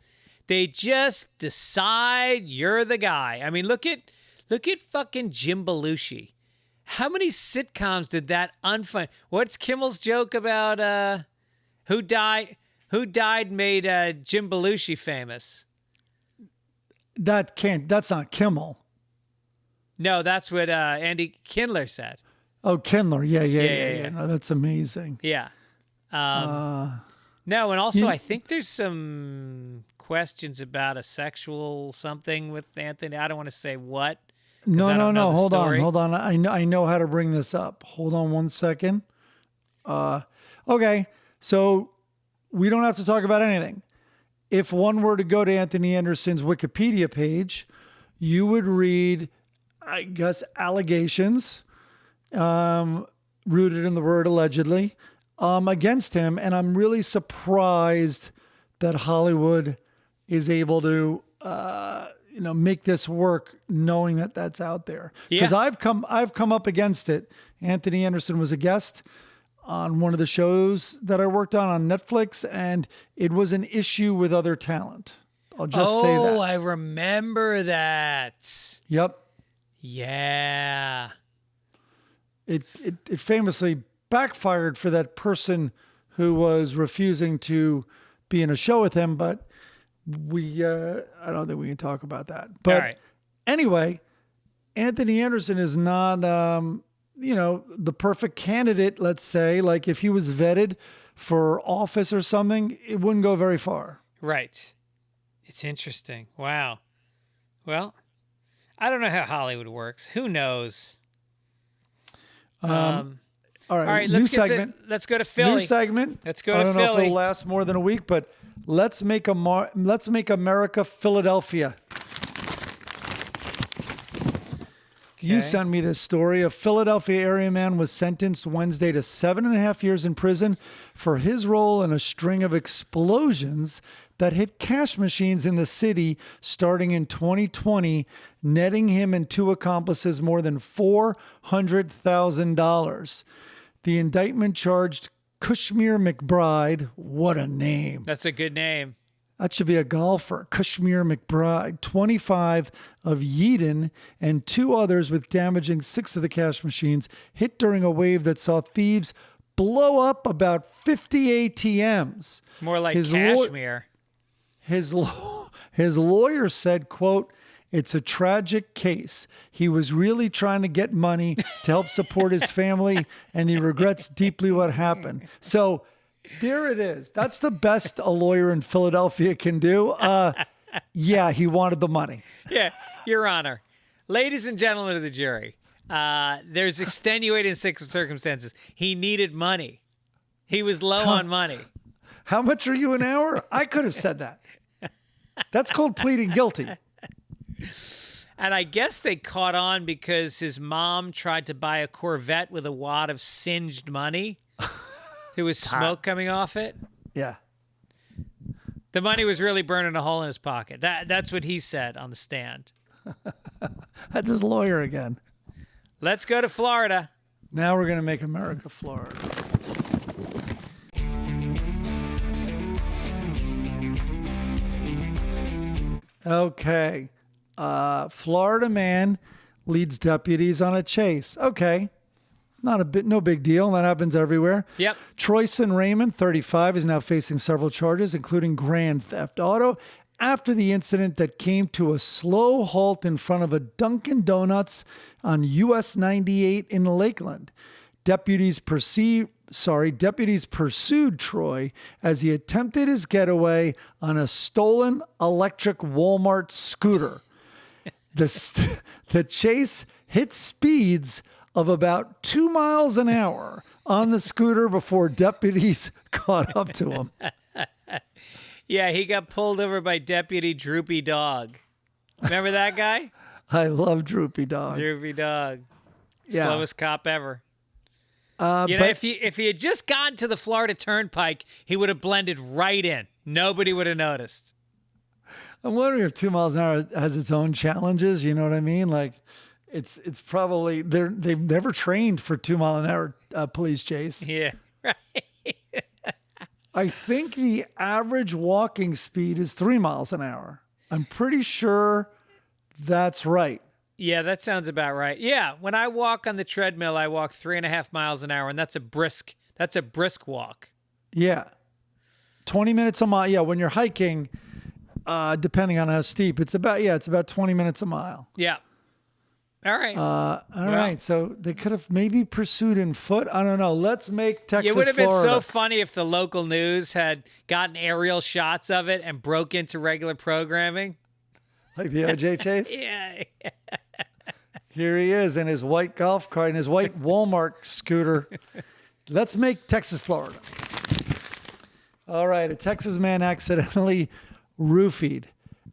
They just decide you're the guy. I mean, look at fucking Jim Belushi. How many sitcoms did that unfun? What's Kimmel's joke about who died made Jim Belushi famous? That's not Kimmel. No, that's what Andy Kindler said. Oh, Kindler. Yeah. No, that's amazing. Yeah. No, and also I think there's some questions about a sexual something with Anthony. I don't want to say what. No. Hold on. I know how to bring this up. Hold on one second. Okay. So we don't have to talk about anything. If one were to go to Anthony Anderson's Wikipedia page, you would read, I guess, allegations, rooted in the word allegedly, against him. And I'm really surprised that Hollywood is able to, make this work knowing that that's out there. Because I've come up against it. Anthony Anderson was a guest on one of the shows that I worked on Netflix, and it was an issue with other talent. I'll just say that. Oh, I remember that. Yep. Yeah. It famously backfired for that person who was refusing to be in a show with him, but I don't think we can talk about that. But all right. Anyway, Anthony Anderson is not, the perfect candidate, let's say. Like if he was vetted for office or something, it wouldn't go very far. Right. It's interesting. Wow. Well, I don't know how Hollywood works. Who knows? All right. All right, New segment. Let's go to Philly. New segment. Let's go to I don't know if Philly. it'll last more than a week, but let's make America Philadelphia. You sent me this story. A Philadelphia area man was sentenced Wednesday to 7.5 years in prison for his role in a string of explosions that hit cash machines in the city starting in 2020, netting him and two accomplices more than $400,000. The indictment charged Kashmir McBride. What a name. That's a good name. That should be a golfer. Kashmir McBride, 25, of Yeadon, and two others with damaging 6 of the cash machines hit during a wave that saw thieves blow up about 50 ATMs. More like His Kashmir. His lawyer said, quote, "It's a tragic case. He was really trying to get money to help support his family, and he regrets deeply what happened." So there it is. That's the best a lawyer in Philadelphia can do. Yeah, he wanted the money. Yeah, Your Honor. Ladies and gentlemen of the jury, there's extenuating circumstances. He needed money. He was low on money. How much are you an hour? I could have said that. That's called pleading guilty. And I guess they caught on because his mom tried to buy a Corvette with a wad of singed money. There was smoke coming off it. Yeah. The money was really burning a hole in his pocket. That's what he said on the stand. That's his lawyer again. Let's go to Florida. Now we're going to make America Florida. Okay. Florida man leads deputies on a chase. Okay. No big deal. That happens everywhere. Yep. Troyson Raymond, 35, is now facing several charges, including grand theft auto, after the incident that came to a slow halt in front of a Dunkin' Donuts on US 98 in Lakeland. Deputies pursued Troy as he attempted his getaway on a stolen electric Walmart scooter. The chase hit speeds of about 2 miles an hour on the scooter before deputies caught up to him. Yeah, he got pulled over by Deputy Droopy Dog. Remember that guy? I love Droopy Dog. Droopy Dog. Yeah. Slowest cop ever. If he had just gotten to the Florida Turnpike, he would have blended right in. Nobody would have noticed. I'm wondering if 2 miles an hour has its own challenges. You know what I mean? Like, it's probably they've never trained for 2 mile an hour police chase. Yeah, right. I think the average walking speed is 3 miles an hour. I'm pretty sure that's right. Yeah, that sounds about right. Yeah, when I walk on the treadmill, I walk 3.5 miles an hour, and that's a brisk walk. Yeah. 20 minutes a mile. Yeah, when you're hiking, depending on how steep, it's about 20 minutes a mile. Yeah. All right. All right. So they could have maybe pursued in foot. I don't know. Let's make Texas, It would have been Florida. so funny if the local news had gotten aerial shots of it and broke into regular programming. Like the OJ chase? Yeah. Here he is in his white golf cart and his white Walmart scooter. Let's make Texas, Florida. All right. A Texas man accidentally roofied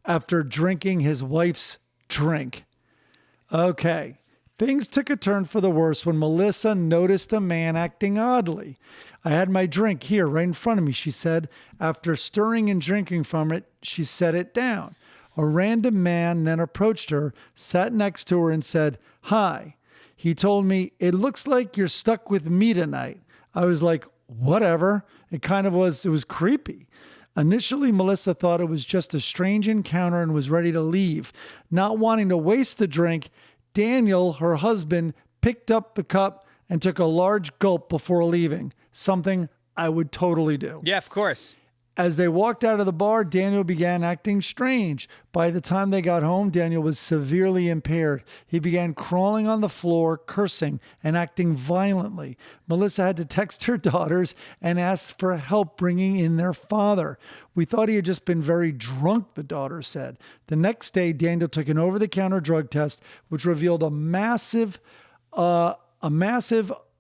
after drinking his wife's drink. Okay. Things took a turn for the worse when Melissa noticed a man acting oddly. "I had my drink here right in front of me," she said. After stirring and drinking from it, she set it down. A random man then approached her, sat next to her, and said, "Hi." He told me, "It looks like you're stuck with me tonight." I was like, whatever. It was creepy. Initially, Melissa thought it was just a strange encounter and was ready to leave. Not wanting to waste the drink, Daniel, her husband, picked up the cup and took a large gulp before leaving, something I would totally do. Yeah, of course. As they walked out of the bar, Daniel began acting strange. By the time they got home, Daniel was severely impaired. He began crawling on the floor, cursing, and acting violently. Melissa had to text her daughters and ask for help bringing in their father. We thought he had just been very drunk, the daughter said. The next day, Daniel took an over-the-counter drug test, which revealed a massive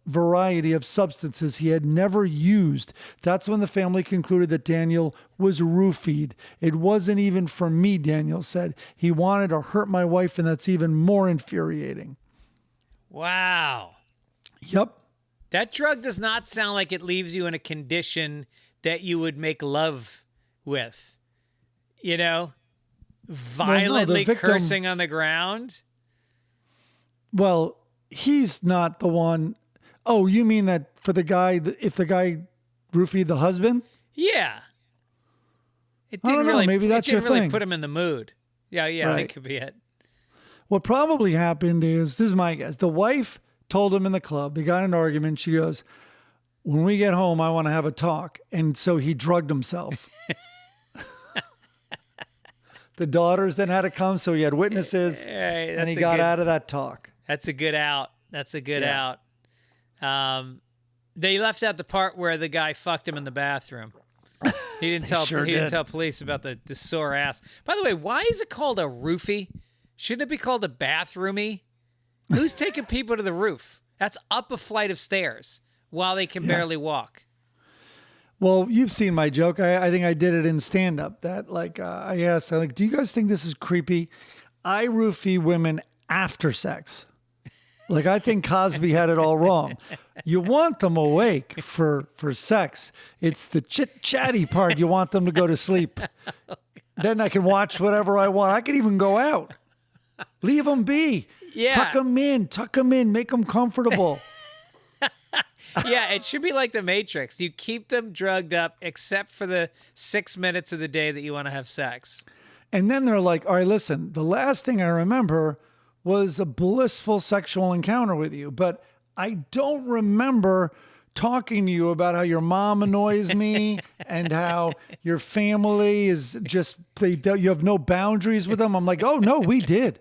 variety of substances he had never used. That's when the family concluded that Daniel was roofied. It wasn't even for me, Daniel said. He wanted to hurt my wife, and that's even more infuriating. Wow. Yep. That drug does not sound like it leaves you in a condition that you would make love with. You know? Violently cursing on the ground. Well, he's not the one. Oh, you mean that for the guy, if the guy roofied the husband? Yeah. It I don't didn't know, really, maybe that's it didn't your really thing. put him in the mood. Yeah, Right. that could be it. What probably happened is, this is my guess, the wife told him in the club, they got in an argument, she goes, when we get home, I want to have a talk. And so he drugged himself. The daughters then had to come, so he had witnesses, Hey, and he got out of that talk. That's a good out. They left out the part where the guy fucked him in the bathroom. He didn't tell. sure he didn't did. tell police about the sore ass. By the way, why is it called a roofie? Shouldn't it be called a bathroomie? Who's taking people to the roof? That's up a flight of stairs while they can barely walk. Well, you've seen my joke. I think I did it in stand-up. That I asked, do you guys think this is creepy? I roofie women after sex. I think Cosby had it all wrong. You want them awake for sex. It's the chit-chatty part. You want them to go to sleep. Then I can watch whatever I want. I can even go out. Leave them be. Yeah. Tuck them in, make them comfortable. Yeah, it should be like the Matrix. You keep them drugged up except for the 6 minutes of the day that you want to have sex. And then they're like, all right, listen, the last thing I remember was a blissful sexual encounter with you, but I don't remember talking to you about how your mom annoys me and how your family is just, you have no boundaries with them. I'm like, oh no, we did.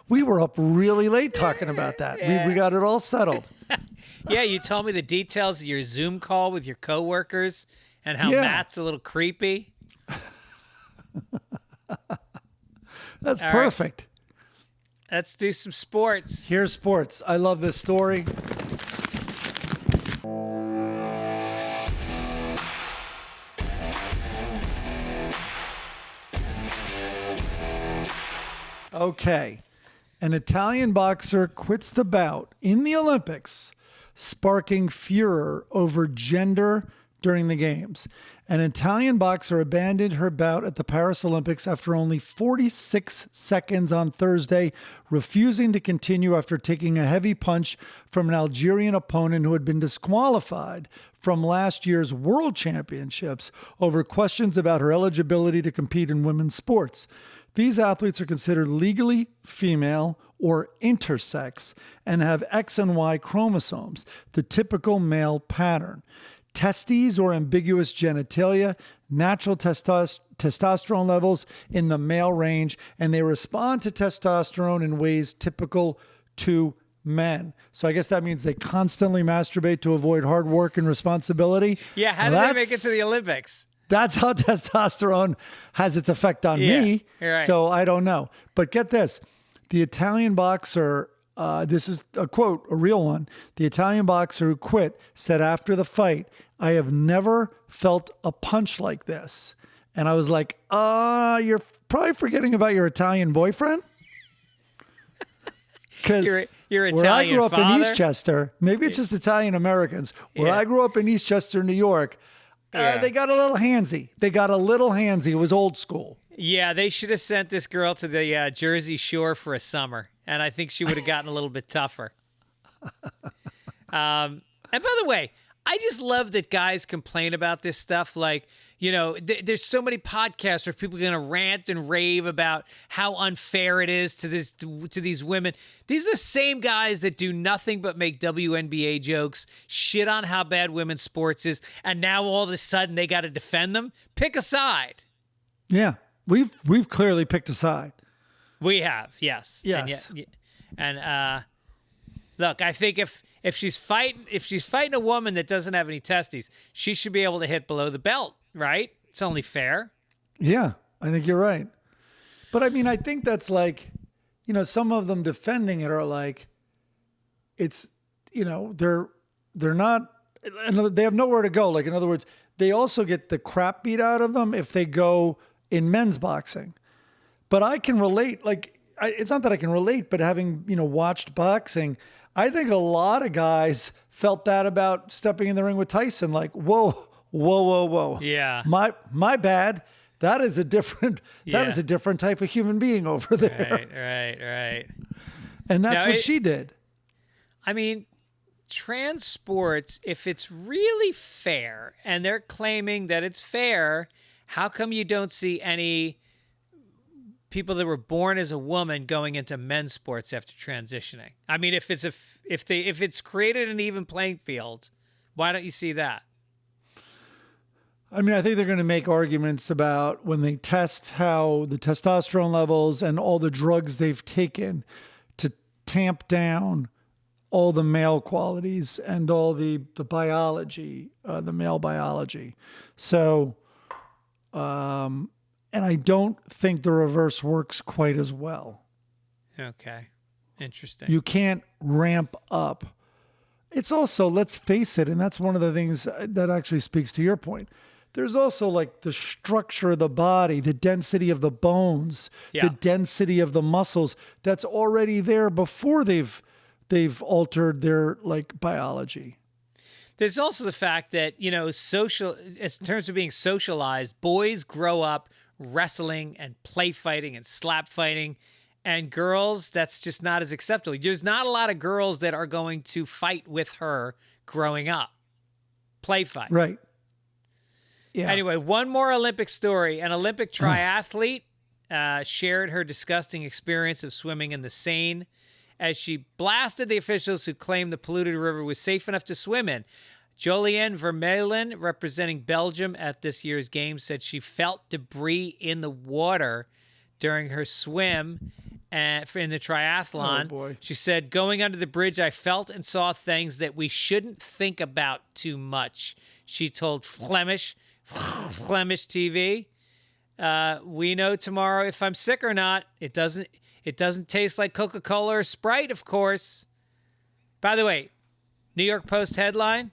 We were up really late talking about that. Yeah. We got it all settled. Yeah, you told me the details of your Zoom call with your coworkers and how Matt's a little creepy. That's All perfect. Right. Let's do some sports. Here's sports. I love this story. Okay. An Italian boxer quits the bout in the Olympics, sparking furor over gender during the games. An Italian boxer abandoned her bout at the Paris Olympics after only 46 seconds on Thursday, refusing to continue after taking a heavy punch from an Algerian opponent who had been disqualified from last year's World Championships over questions about her eligibility to compete in women's sports. These athletes are considered legally female or intersex and have X and Y chromosomes, the typical male pattern. Testes or ambiguous genitalia, natural testosterone levels in the male range, and they respond to testosterone in ways typical to men. So I guess that means they constantly masturbate to avoid hard work and responsibility. Yeah, how did they make it to the Olympics? That's how testosterone has its effect on me. Right. So I don't know. But get this. The Italian boxer, this is a quote, a real one. The Italian boxer who quit said after the fight, I have never felt a punch like this. And I was like, you're probably forgetting about your Italian boyfriend. Because your where I Italian grew up father? in Eastchester, maybe it's just Italian Americans. Where I grew up in Eastchester, New York, they got a little handsy. It was old school. Yeah, they should have sent this girl to the Jersey Shore for a summer, and I think she would have gotten a little bit tougher. And by the way, I just love that guys complain about this stuff. Like, there's so many podcasts where people are going to rant and rave about how unfair it is to these women. These are the same guys that do nothing but make WNBA jokes, shit on how bad women's sports is, and now all of a sudden they got to defend them. Pick a side. Yeah, we've clearly picked a side. We have, yes. Yes. And look, I think if she's fighting a woman that doesn't have any testes, she should be able to hit below the belt, right? It's only fair. Yeah, I think you're right. But I mean, I think that's like, some of them defending it are like, it's, they're not, they have nowhere to go. Like, in other words, they also get the crap beat out of them if they go in men's boxing. But I can relate, like, it's not that I can relate, but having, watched boxing, I think a lot of guys felt that about stepping in the ring with Tyson. Like, whoa. Yeah. My bad. That is a different type of human being over there. Right. And that's what she did. I mean, trans sports, if it's really fair, and they're claiming that it's fair, how come you don't see any people that were born as a woman going into men's sports after transitioning? I mean, if it's created an even playing field, why don't you see that? I mean, I think they're going to make arguments about when they test how the testosterone levels and all the drugs they've taken to tamp down all the male qualities and all the biology, the male biology. So, and I don't think the reverse works quite as well. Okay. Interesting. You can't ramp up. It's also, let's face it, and that's one of the things that actually speaks to your point. There's also like the structure of the body, the density of the bones, the density of the muscles that's already there before they've altered their like biology. There's also the fact that, in terms of being socialized, boys grow up wrestling and play fighting and slap fighting, and girls, that's just not as acceptable. There's not a lot of girls that are going to fight with her growing up. Play fight. Right. Yeah. Anyway, one more Olympic story. An Olympic triathlete shared her disgusting experience of swimming in the Seine as she blasted the officials who claimed the polluted river was safe enough to swim in. Jolienne Vermeulen, representing Belgium at this year's Games, said she felt debris in the water during her swim in the triathlon. Oh, boy. She said, going under the bridge, I felt and saw things that we shouldn't think about too much, she told Flemish TV. We know tomorrow if I'm sick or not. It doesn't taste like Coca-Cola or Sprite, of course. By the way, New York Post headline,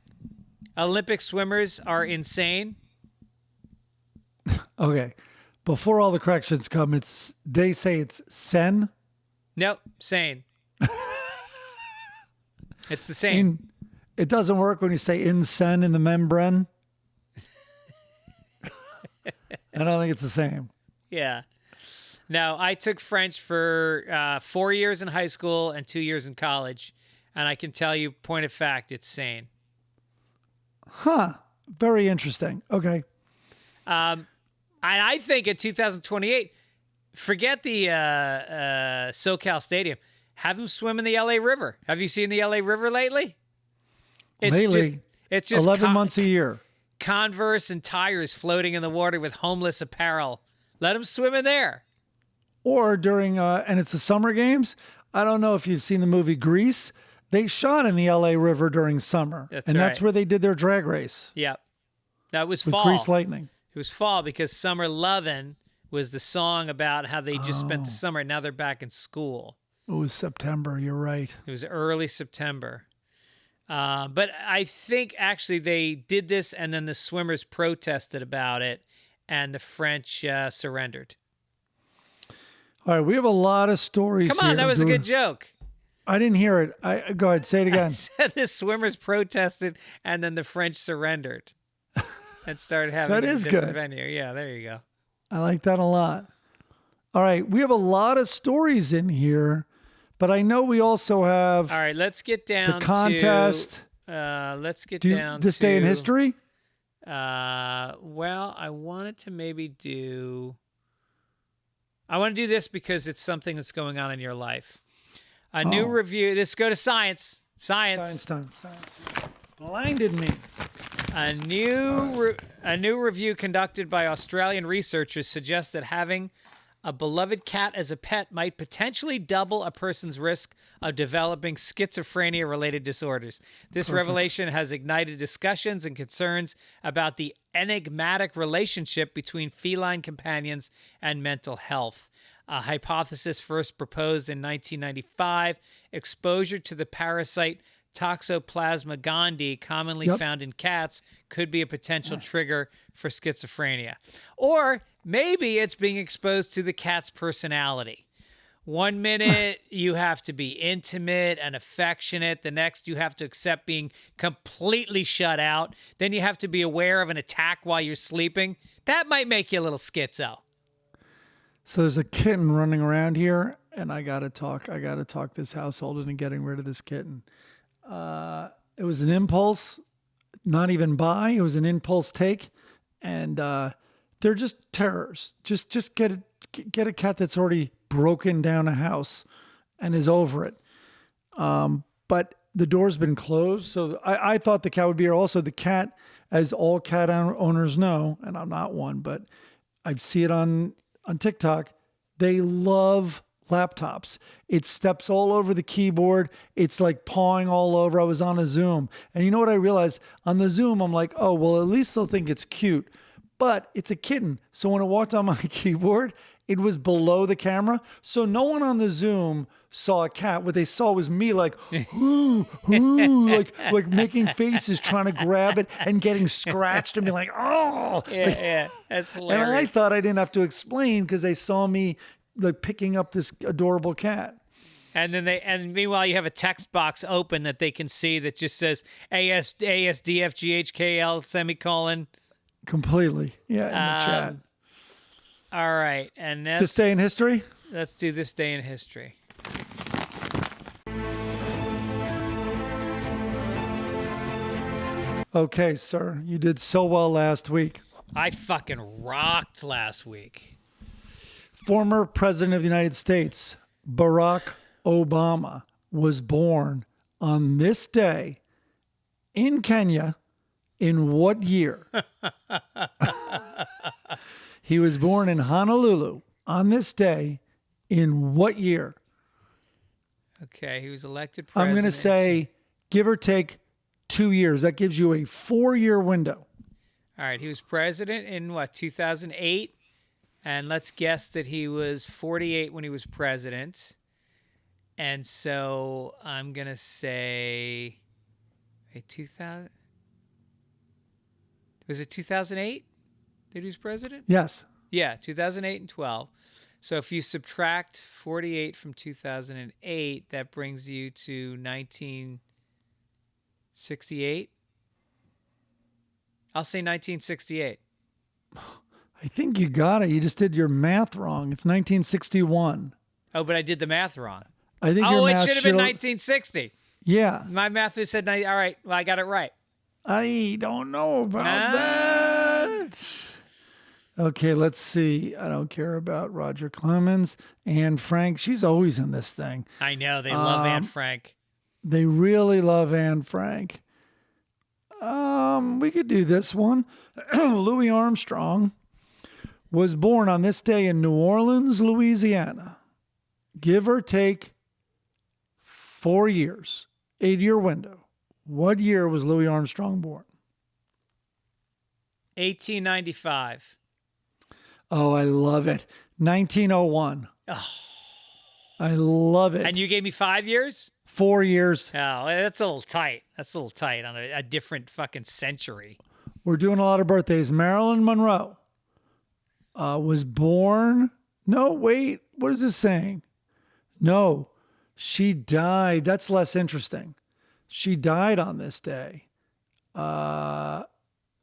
Olympic swimmers are insane. Okay. Before all the corrections come, they say it's sen. Nope, sane. It's the same. It doesn't work when you say in sen in the membrane. I don't think it's the same. Yeah. Now, I took French for 4 years in high school and 2 years in college, and I can tell you, point of fact, it's sane. Huh. Very interesting. Okay. And I think in 2028, forget the SoCal Stadium. Have them swim in the LA River. Have you seen the LA River lately? It's just 11 months a year. Converse and tires floating in the water with homeless apparel. Let them swim in there. Or during, and it's the summer games. I don't know if you've seen the movie Grease. They shot in the LA River during summer. That's where they did their drag race. Yep. That was with fall. Grease Lightning. It was fall because Summer Lovin' was the song about how they just spent the summer. Now they're back in school. It was September. You're right. It was early September. But I think actually they did this and then the swimmers protested about it and the French surrendered. All right. We have a lot of stories. Come on. That was a good joke. I didn't hear it. Go ahead. Say it again. I said the swimmers protested and then the French surrendered and started having a different venue. Yeah, there you go. I like that a lot. All right. We have a lot of stories in here, but I know we also have... All right, let's get down the contest. let's get Do down this to day in history? Well, I wanted to maybe do. I want to do this because it's something that's going on in your life. A new review. Let's go to science. Science time. Science. Blinded me. A new review conducted by Australian researchers suggests that having a beloved cat as a pet might potentially double a person's risk of developing schizophrenia-related disorders. This revelation has ignited discussions and concerns about the enigmatic relationship between feline companions and mental health. A hypothesis first proposed in 1995, exposure to the parasite Toxoplasma gondii, commonly found in cats, could be a potential trigger for schizophrenia. Or maybe it's being exposed to the cat's personality. One minute you have to be intimate and affectionate. The next you have to accept being completely shut out. Then you have to be aware of an attack while you're sleeping. That might make you a little schizo. So there's a kitten running around here, and I gotta talk this household into getting rid of this kitten. It was an impulse, not even buy. It was an impulse take, and they're just terrors. Just get a cat that's already broken down a house and is over it. But the door's been closed, so I thought the cat would be here. Also, the cat, as all cat owners know, and I'm not one, but I see it on TikTok. They love laptops. It steps all over the keyboard. It's like pawing all over. I was on a Zoom. And you know what I realized? On the Zoom, I'm like, oh, well, at least they'll think it's cute. But it's a kitten. So when it walked on my keyboard, it was below the camera. So no one on the Zoom saw a cat. What they saw was me like, ooh, like making faces, trying to grab it and getting scratched and be like, oh. Yeah, that's hilarious. And I thought I didn't have to explain because they saw me like picking up this adorable cat. And then meanwhile you have a text box open that they can see that just says ASDFGHKL semicolon. Completely. Yeah, in the chat. All right. And This day in history? Let's do this day in history. Okay, sir. You did so well last week. I fucking rocked last week. Former President of the United States, Barack Obama, was born on this day in Kenya. In what year? He was born in Honolulu on this day. In what year? Okay, he was elected president. I'm going to say, give or take 2 years. That gives you a 4-year window. All right, he was president in what, 2008? And let's guess that he was 48 when he was president. And so I'm going to say 2000. Was it 2008 that he was president? Yes. Yeah, 2008 and 12. So if you subtract 48 from 2008, that brings you to 1968. I'll say 1968. I think you got it. You just did your math wrong. It's 1961. Oh, but I did the math wrong. I think your Oh, it math should have been 1960. Yeah. My math was said 90. All right, well, I got it right. I don't know about that. Okay, let's see. I don't care about Roger Clemens. Anne Frank. She's always in this thing. I know. They love Anne Frank. They really love Anne Frank. We could do this one. Louis Armstrong was born on this day in New Orleans, Louisiana. Give or take 4 years. 8-year window. What year was Louis Armstrong born? 1895. Oh, I love it. 1901. Oh. I love it. And you gave me 5 years? 4 years. Oh, that's a little tight. That's a little tight on a different fucking century. We're doing a lot of birthdays. Marilyn Monroe was born. No, wait. What is this saying? No, she died. That's less interesting. She died on this day.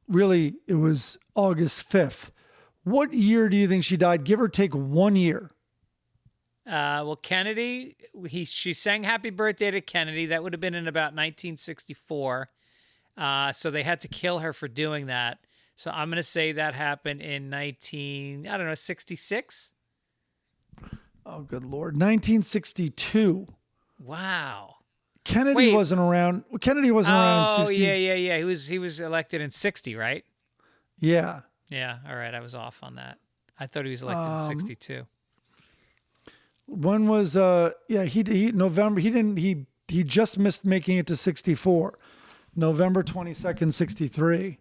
Really, it was August 5th. What year do you think she died? Give or take 1 year. Well, Kennedy, she sang Happy Birthday to Kennedy. That would have been in about 1964. So they had to kill her for doing that. So I'm going to say that happened in 66? Oh, good Lord. 1962. Wow. Kennedy wasn't around. Kennedy wasn't around in 60. Yeah. He was elected in 60, right? Yeah. Yeah. All right. I was off on that. I thought he was elected in 62. When was he November, he just missed making it to 64. November 22nd, 63.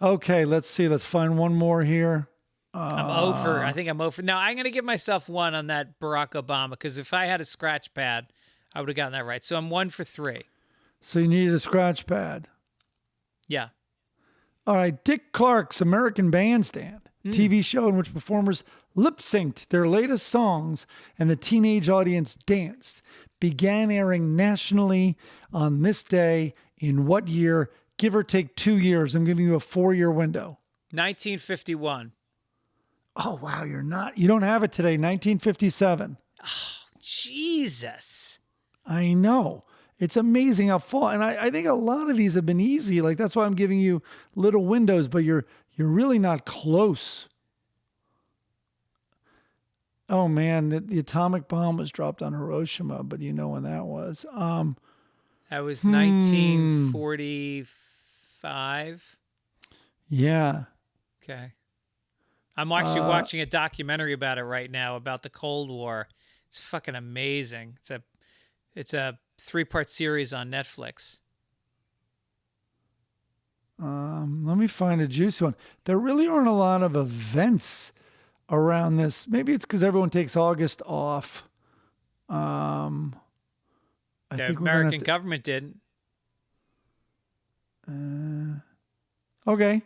Okay, let's see. Let's find one more here. I'm over. I think I'm over. No, I'm going to give myself one on that Barack Obama, because if I had a scratch pad, I would have gotten that right. So I'm 1 for 3. So you needed a scratch pad. Yeah. All right, Dick Clark's American Bandstand, TV show in which performers lip-synced their latest songs and the teenage audience danced, began airing nationally on this day in what year? Give or take 2 years. I'm giving you a 4-year window. 1951. Oh, wow, you don't have it today. 1957. Jesus. I know. It's amazing how far, and I think a lot of these have been easy. Like, that's why I'm giving you little windows, but you're really not close. Oh man, the atomic bomb was dropped on Hiroshima, but you know when that was. That was 1945. Yeah. Okay. I'm actually watching a documentary about it right now, about the Cold War. It's fucking amazing. It's a 3-part series on Netflix. Let me find a juicy one. There really aren't a lot of events around this. Maybe it's because everyone takes August off. The American government didn't. Okay.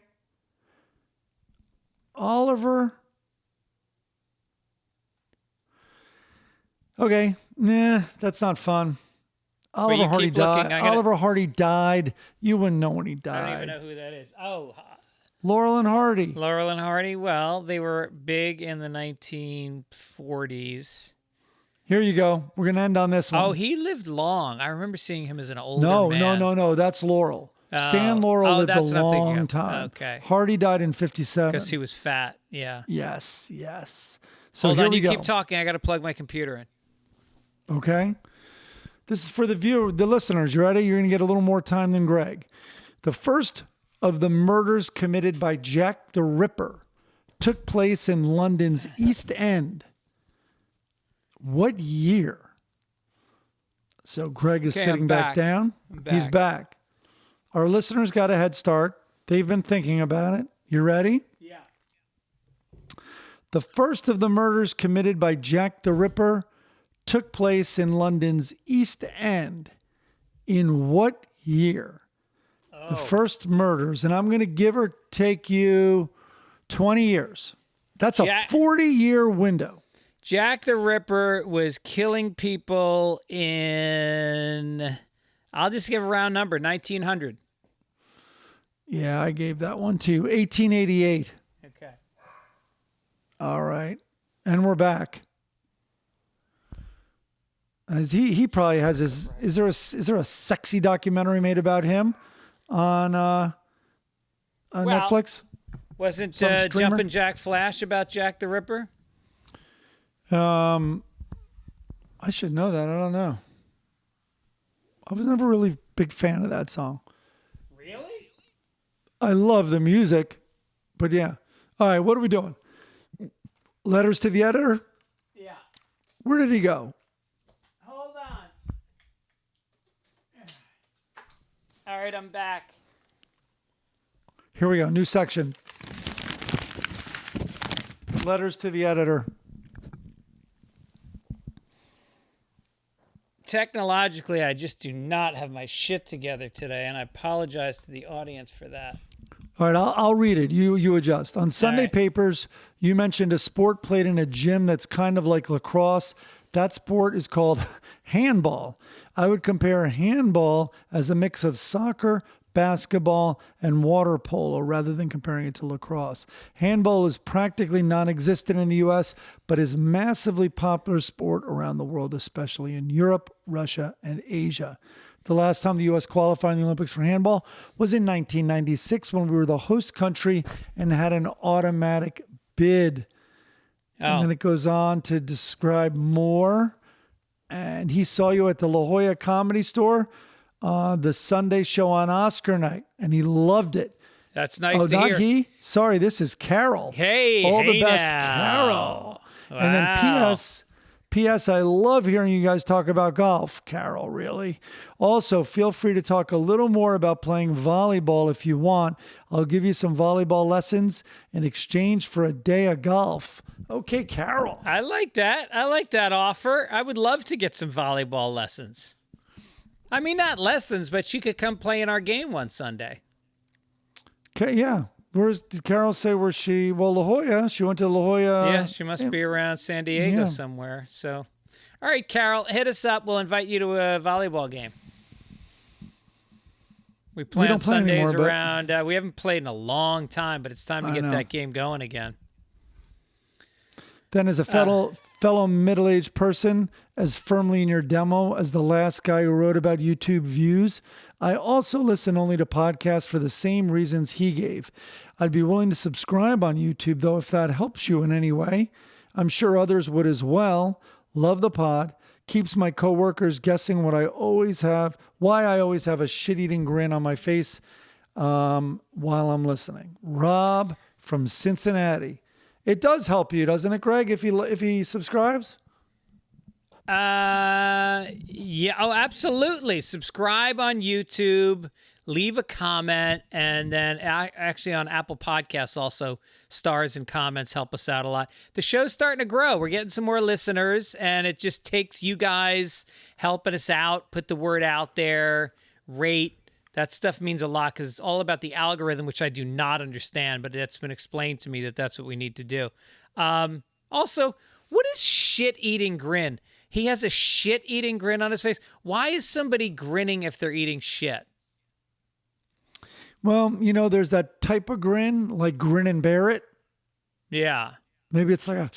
Oliver. Okay. Nah, that's not fun. Oliver Hardy died. Oliver Hardy died. You wouldn't know when he died. I don't even know who that is. Oh, Laurel and Hardy. Laurel and Hardy. Well, they were big in the 1940s. Here you go. We're going to end on this one. Oh, he lived long. I remember seeing him as an older man. No. That's Laurel. Stan Laurel lived a long time. Okay. Hardy died in 57. Because he was fat. Yeah. Yes. So Hold here on. we You go. keep talking. I got to plug my computer in. Okay. This is for the listeners. You ready? You're going to get a little more time than Greg. The first of the murders committed by Jack the Ripper took place in London's East End. What year? So Greg is sitting back down. He's back. Our listeners got a head start. They've been thinking about it. You ready? Yeah. The first of the murders committed by Jack the Ripper took place in London's East End. In what year? The first murders, and I'm going to give or take you 20 years. That's a 40-year window. Jack the Ripper was killing people in, I'll just give a round number, 1900. Yeah, I gave that one too. 1888. Okay. All right. And we're back. As he probably has his, is there a sexy documentary made about him on Netflix? Wasn't Jumpin' Jack Flash about Jack the Ripper? I should know that. I don't know. I was never really a big fan of that song. Really? I love the music, but yeah. All right, what are we doing? Letters to the editor? Yeah. Where did he go? Hold on. All right, I'm back. Here we go. New section. Letters to the editor. Technologically, I just do not have my shit together today, and I apologize to the audience for that. All right, I'll read it. You adjust. On Sunday right. Papers, you mentioned a sport played in a gym that's kind of like lacrosse. That sport is called handball. I would compare handball as a mix of soccer, basketball, and water polo rather than comparing it to lacrosse. Handball is practically non-existent in the U.S., but is massively popular sport around the world, especially in Europe, Russia, and Asia. The last time the U.S. qualified in the Olympics for handball was in 1996 when we were the host country and had an automatic bid. And then it goes on to describe more. And he saw you at the La Jolla Comedy Store, the Sunday show on Oscar night, and he loved it. That's nice to not hear. he? Sorry, this is Carol. Hey, all the best, now. Carol. Wow. And then P.S. I love hearing you guys talk about golf, Carol, really. Also, feel free to talk a little more about playing volleyball if you want. I'll give you some volleyball lessons in exchange for a day of golf. Okay, Carol. I like that. I like that offer. I would love to get some volleyball lessons. I mean, not lessons, but she could come play in our game one Sunday. Okay, yeah. Did Carol say where she? Well, La Jolla. She went to La Jolla. Yeah, she must be around San Diego somewhere. So, all right, Carol, hit us up. We'll invite you to a volleyball game. We play on Sundays anymore, around. We haven't played in a long time, but it's time to get that game going again. Then, as a fellow middle-aged person, as firmly in your demo as the last guy who wrote about YouTube views, I also listen only to podcasts for the same reasons he gave. I'd be willing to subscribe on YouTube, though, if that helps you in any way. I'm sure others would as well. Love the pod. Keeps my coworkers guessing why I always have a shit-eating grin on my face while I'm listening. Rob from Cincinnati. It does help you, doesn't it, Greg, if he subscribes? Yeah. Oh, absolutely. Subscribe on YouTube, leave a comment, and then actually on Apple Podcasts also, stars and comments help us out a lot. The show's starting to grow. We're getting some more listeners, and it just takes you guys helping us out, put the word out there, rate. That stuff means a lot because it's all about the algorithm, which I do not understand, but it's been explained to me that that's what we need to do. Also, what is shit-eating grin? He has a shit-eating grin on his face. Why is somebody grinning if they're eating shit? Well, there's that type of grin, like grin and bear it. Yeah. Maybe it's like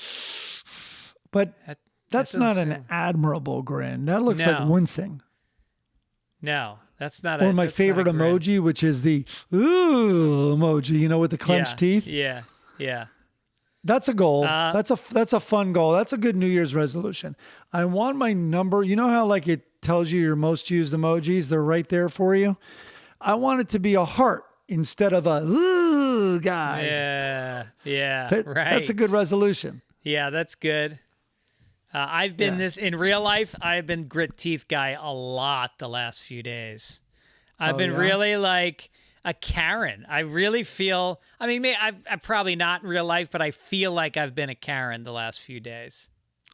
but that's not an admirable grin. That looks like wincing. No, that's not. Or my favorite emoji, which is the ooh emoji, with the clenched teeth. Yeah. That's a goal. That's a fun goal. That's a good New Year's resolution. I want my number. You know how like it tells you your most used emojis? They're right there for you. I want it to be a heart instead of a ooh guy. Yeah. Right. That's a good resolution. Yeah, that's good. I've been this in real life. I've been grit teeth guy a lot the last few days. I've been really like a Karen. I really feel, I'm probably not in real life, but I feel like I've been a Karen the last few days.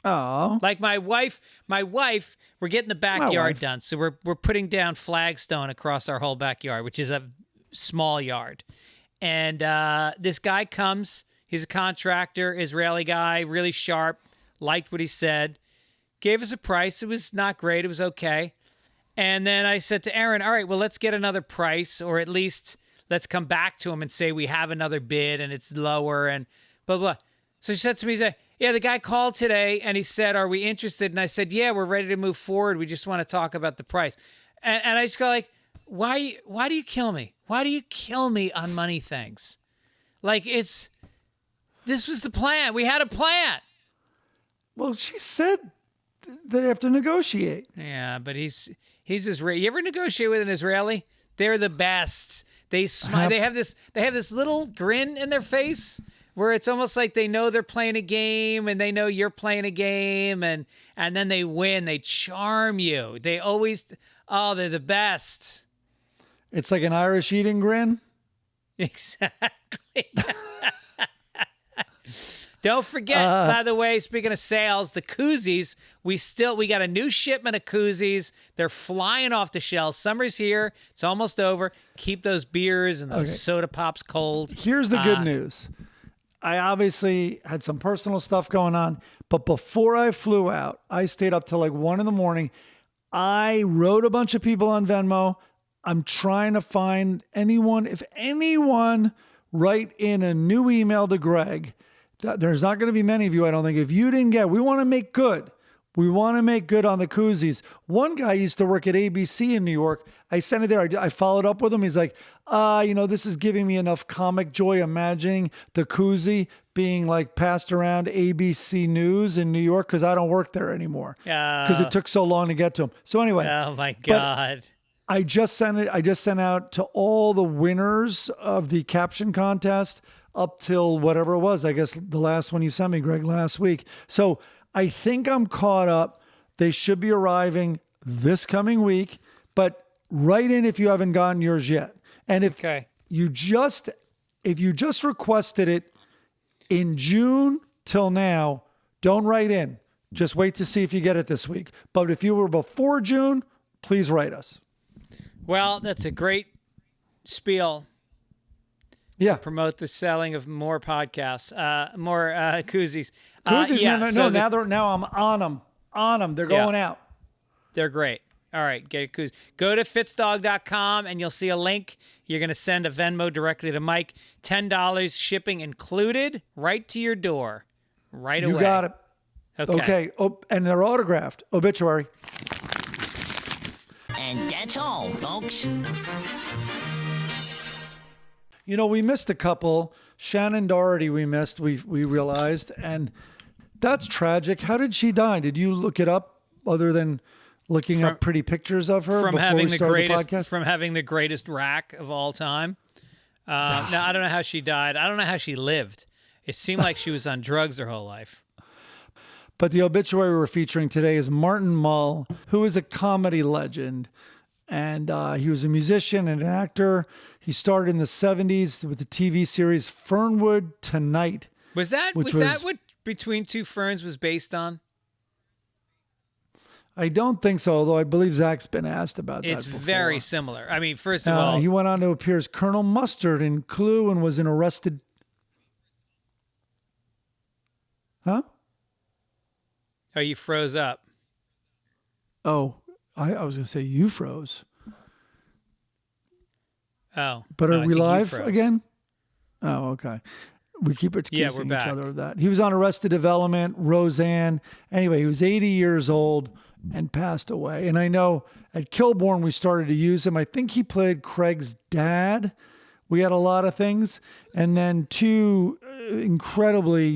Oh. Like my wife, we're getting the backyard done. So we're putting down flagstone across our whole backyard, which is a small yard. And this guy comes, he's a contractor, Israeli guy, really sharp, liked what he said, gave us a price. It was not great. It was okay. And then I said to Erin, all right, well, let's get another price, or at least let's come back to him and say we have another bid and it's lower and blah, blah. So she said to me, yeah, the guy called today and he said, are we interested? And I said, yeah, we're ready to move forward. We just want to talk about the price. And I just go like, why do you kill me? Why do you kill me on money things? Like this was the plan. We had a plan. Well, she said they have to negotiate. Yeah, but he's Israeli. You ever negotiate with an Israeli? They're the best. They smile. They have this little grin in their face where it's almost like they know they're playing a game and they know you're playing a game and then they win. They charm you. They always they're the best. It's like an Irish eating grin. Exactly. Don't forget, by the way, speaking of sales, the koozies, we got a new shipment of koozies. They're flying off the shelves. Summer's here. It's almost over. Keep those beers and those soda pops cold. Here's the good news. I obviously had some personal stuff going on, but before I flew out, I stayed up till like 1 a.m. I wrote a bunch of people on Venmo. I'm trying to find anyone, if anyone, write in a new email to Greg. There's not going to be many of you, I don't think. If you didn't get, we want to make good. We want to make good on the koozies. One guy used to work at ABC in New York. I sent it there. I followed up with him. He's like, this is giving me enough comic joy imagining the koozie being like passed around ABC News in New York because I don't work there anymore because it took so long to get to him. So anyway. Oh, my God. I just sent out to all the winners of the caption contest up till whatever it was. I guess the last one you sent me, Greg, last week. So I think I'm caught up. They should be arriving this coming week, but write in if you haven't gotten yours yet. And if you just requested it in June till now, don't write in. Just wait to see if you get it this week. But if you were before June, please write us. Well, that's a great spiel. Yeah. Promote the selling of more podcasts, more koozies. Koozies, now I'm on them. They're going out. They're great. All right, get a koozie. Go to fitzdog.com and you'll see a link. You're going to send a Venmo directly to Mike. $10 shipping included right to your door right away. You got it. Okay. Oh, and they're autographed. Obituary. And that's all, folks. We missed a couple. Shannon Doherty we missed, we realized, and that's tragic. How did she die? Did you look it up other than looking up pretty pictures of her from before having we the started greatest the podcast? From having the greatest rack of all time. Now, I don't know how she died. I don't know how she lived. It seemed like she was on drugs her whole life. But the obituary we're featuring today is Martin Mull, who is a comedy legend. And he was a musician and an actor. He started in the 70s with the TV series Fernwood Tonight. Was that what Between Two Ferns was based on? I don't think so, although I believe Zach's been asked about that It's before. very similar. I mean, first of all... He went on to appear as Colonel Mustard in Clue and was an arrested... Huh? Oh, you froze up. Oh, I was going to say you froze. Oh. But no, are I we think you live froze. again? Oh, okay. We keep accusing we're each back. other of that. He was on Arrested Development, Roseanne. Anyway, he was 80 years old and passed away. And I know at Kilborn we started to use him. I think he played Craig's dad. We had a lot of things. And then two incredibly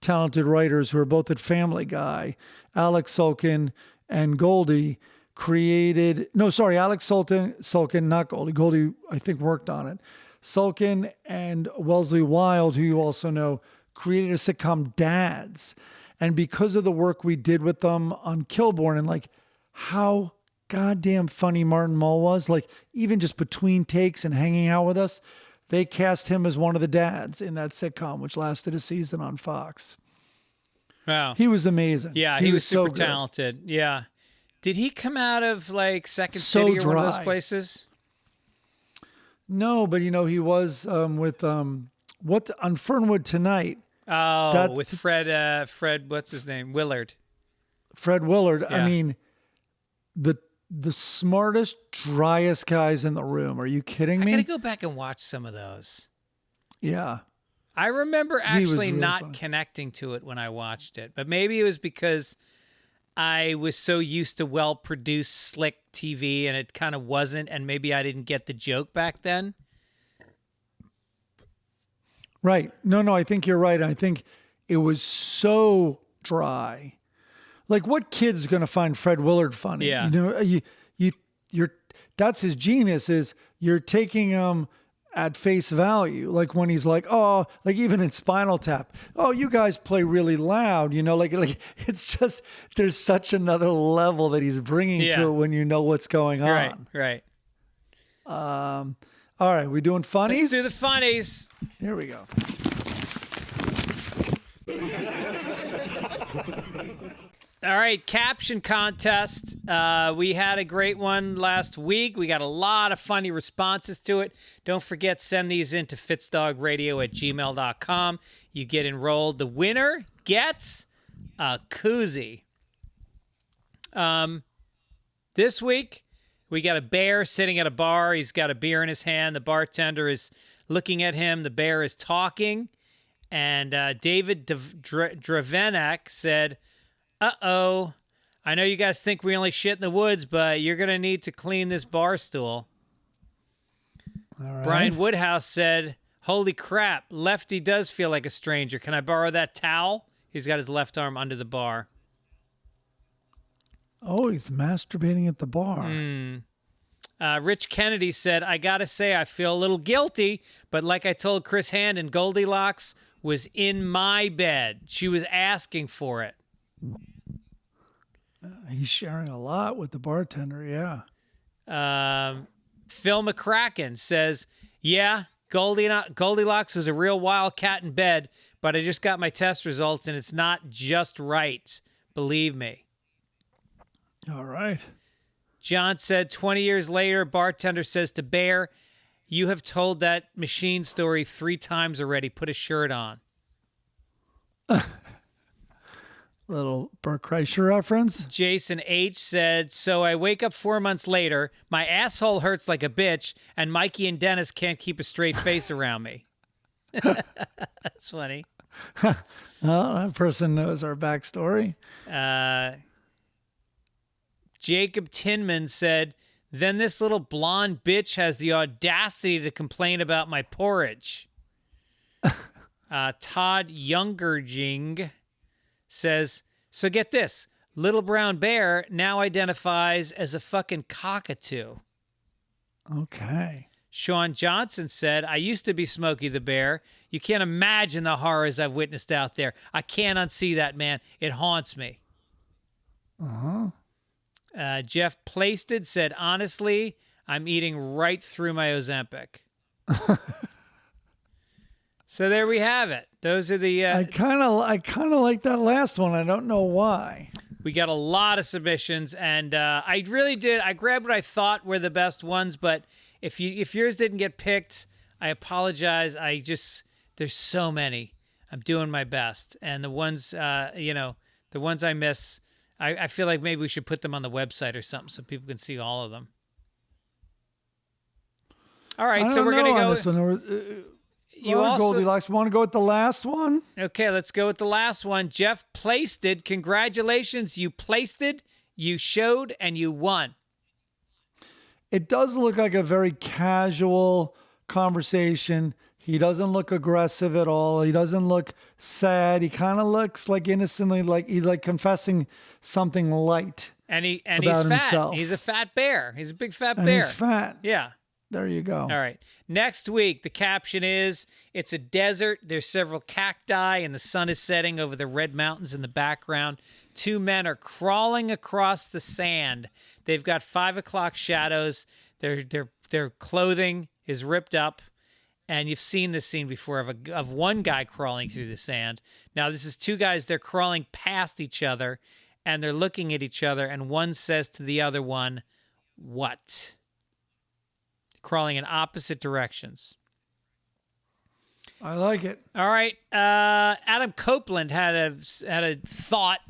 talented writers who are both at Family Guy, Alex Sulkin and Goldie, Alex Sulkin, not Goldie. Goldie, I think, worked on it. Sulkin and Wellesley Wild, who you also know, created a sitcom, Dads. And because of the work we did with them on Kilborn and like how goddamn funny Martin Mull was, like even just between takes and hanging out with us, they cast him as one of the dads in that sitcom, which lasted a season on Fox. Wow. He was amazing. Yeah, he was super so good. talented. Yeah. Did he come out of like Second So City or one of those dry. places? No, but he was with on Fernwood Tonight. Oh, with Fred, what's his name? Willard. Fred Willard. Yeah. I mean, the smartest, driest guys in the room. Are you kidding me? I gotta go back and watch some of those. Yeah. I remember was actually really not funny. connecting to it when I watched it, but maybe it was because I was so used to well-produced, slick TV, and it kind of wasn't, and maybe I didn't get the joke back then. Right. No, I think you're right. I think it was so dry. Like, what kid's going to find Fred Willard funny? Yeah. You're that's his genius, is you're taking him at face value. Like when he's like, oh, like even in Spinal Tap, oh, you guys play really loud, like it's just, there's such another level that he's bringing to it when you know what's going on. Right. All right, we doing funnies? Let's do the funnies. Here we go. All right, caption contest. We had a great one last week. We got a lot of funny responses to it. Don't forget, send these in to fitzdogradio@gmail.com. You get enrolled. The winner gets a koozie. This week, we got a bear sitting at a bar. He's got a beer in his hand. The bartender is looking at him. The bear is talking. And David Dravenak said, Uh-oh. I know you guys think we only shit in the woods, but you're going to need to clean this bar stool. All right. Brian Woodhouse said, holy crap, Lefty does feel like a stranger. Can I borrow that towel? He's got his left arm under the bar. Oh, he's masturbating at the bar. Rich Kennedy said, I got to say, I feel a little guilty, but like I told Chris Handon, Goldilocks was in my bed. She was asking for it. He's sharing a lot with the bartender, yeah. Phil McCracken says, yeah, Goldilocks was a real wild cat in bed, but I just got my test results and it's not just right. Believe me. All right. John said 20 years later, bartender says to Bear, you have told that machine story 3 times already. Put a shirt on. Little Bert Kreischer reference. Jason H. said, so I wake up 4 months later, my asshole hurts like a bitch, and Mikey and Dennis can't keep a straight face around me. That's funny. Well, that person knows our backstory. Jacob Tinman said, then this little blonde bitch has the audacity to complain about my porridge. Todd Youngerjing says, so get this, Little Brown Bear now identifies as a fucking cockatoo. Okay. Sean Johnson said, I used to be Smokey the Bear. You can't imagine the horrors I've witnessed out there. I can't unsee that, man. It haunts me. Jeff Plasted said, honestly, I'm eating right through my Ozempic. So there we have it. Those are the... I kind of like that last one. I don't know why. We got a lot of submissions, and I really did. I grabbed what I thought were the best ones, but if yours didn't get picked, I apologize. There's so many. I'm doing my best, and the ones the ones I miss, I feel like maybe we should put them on the website or something so people can see all of them. All right, so we're gonna go. This one. You also Goldilocks. Want to go with the last one? Okay, let's go with the last one. Jeff placed it. Congratulations, you placed it. You showed and you won. It does look like a very casual conversation. He doesn't look aggressive at all. He doesn't look sad. He kind of looks like innocently, like he's like confessing something light. And he's about fat. himself. He's a fat bear. He's a big fat And bear. he's fat. Yeah. There you go. All right. Next week, the caption is, it's a desert. There's several cacti, and the sun is setting over the red mountains in the background. 2 men are crawling across the sand. They've got 5 o'clock shadows. Their clothing is ripped up. And you've seen this scene before of one guy crawling through the sand. Now, this is 2 guys. They're crawling past each other, and they're looking at each other, and one says to the other one, what? Crawling in opposite directions. I like it. All right. Adam Copeland had a thought.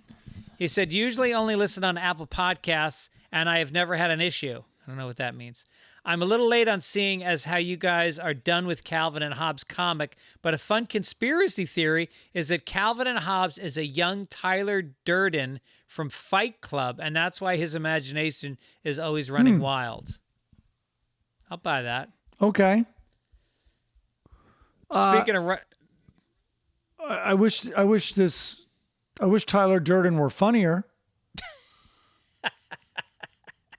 He said, usually only listen on Apple Podcasts, and I have never had an issue. I don't know what that means. I'm a little late on seeing as how you guys are done with Calvin and Hobbes' comic, but a fun conspiracy theory is that Calvin and Hobbes is a young Tyler Durden from Fight Club, and that's why his imagination is always running wild. I'll buy that. Okay. Speaking of... I wish Tyler Durden were funnier.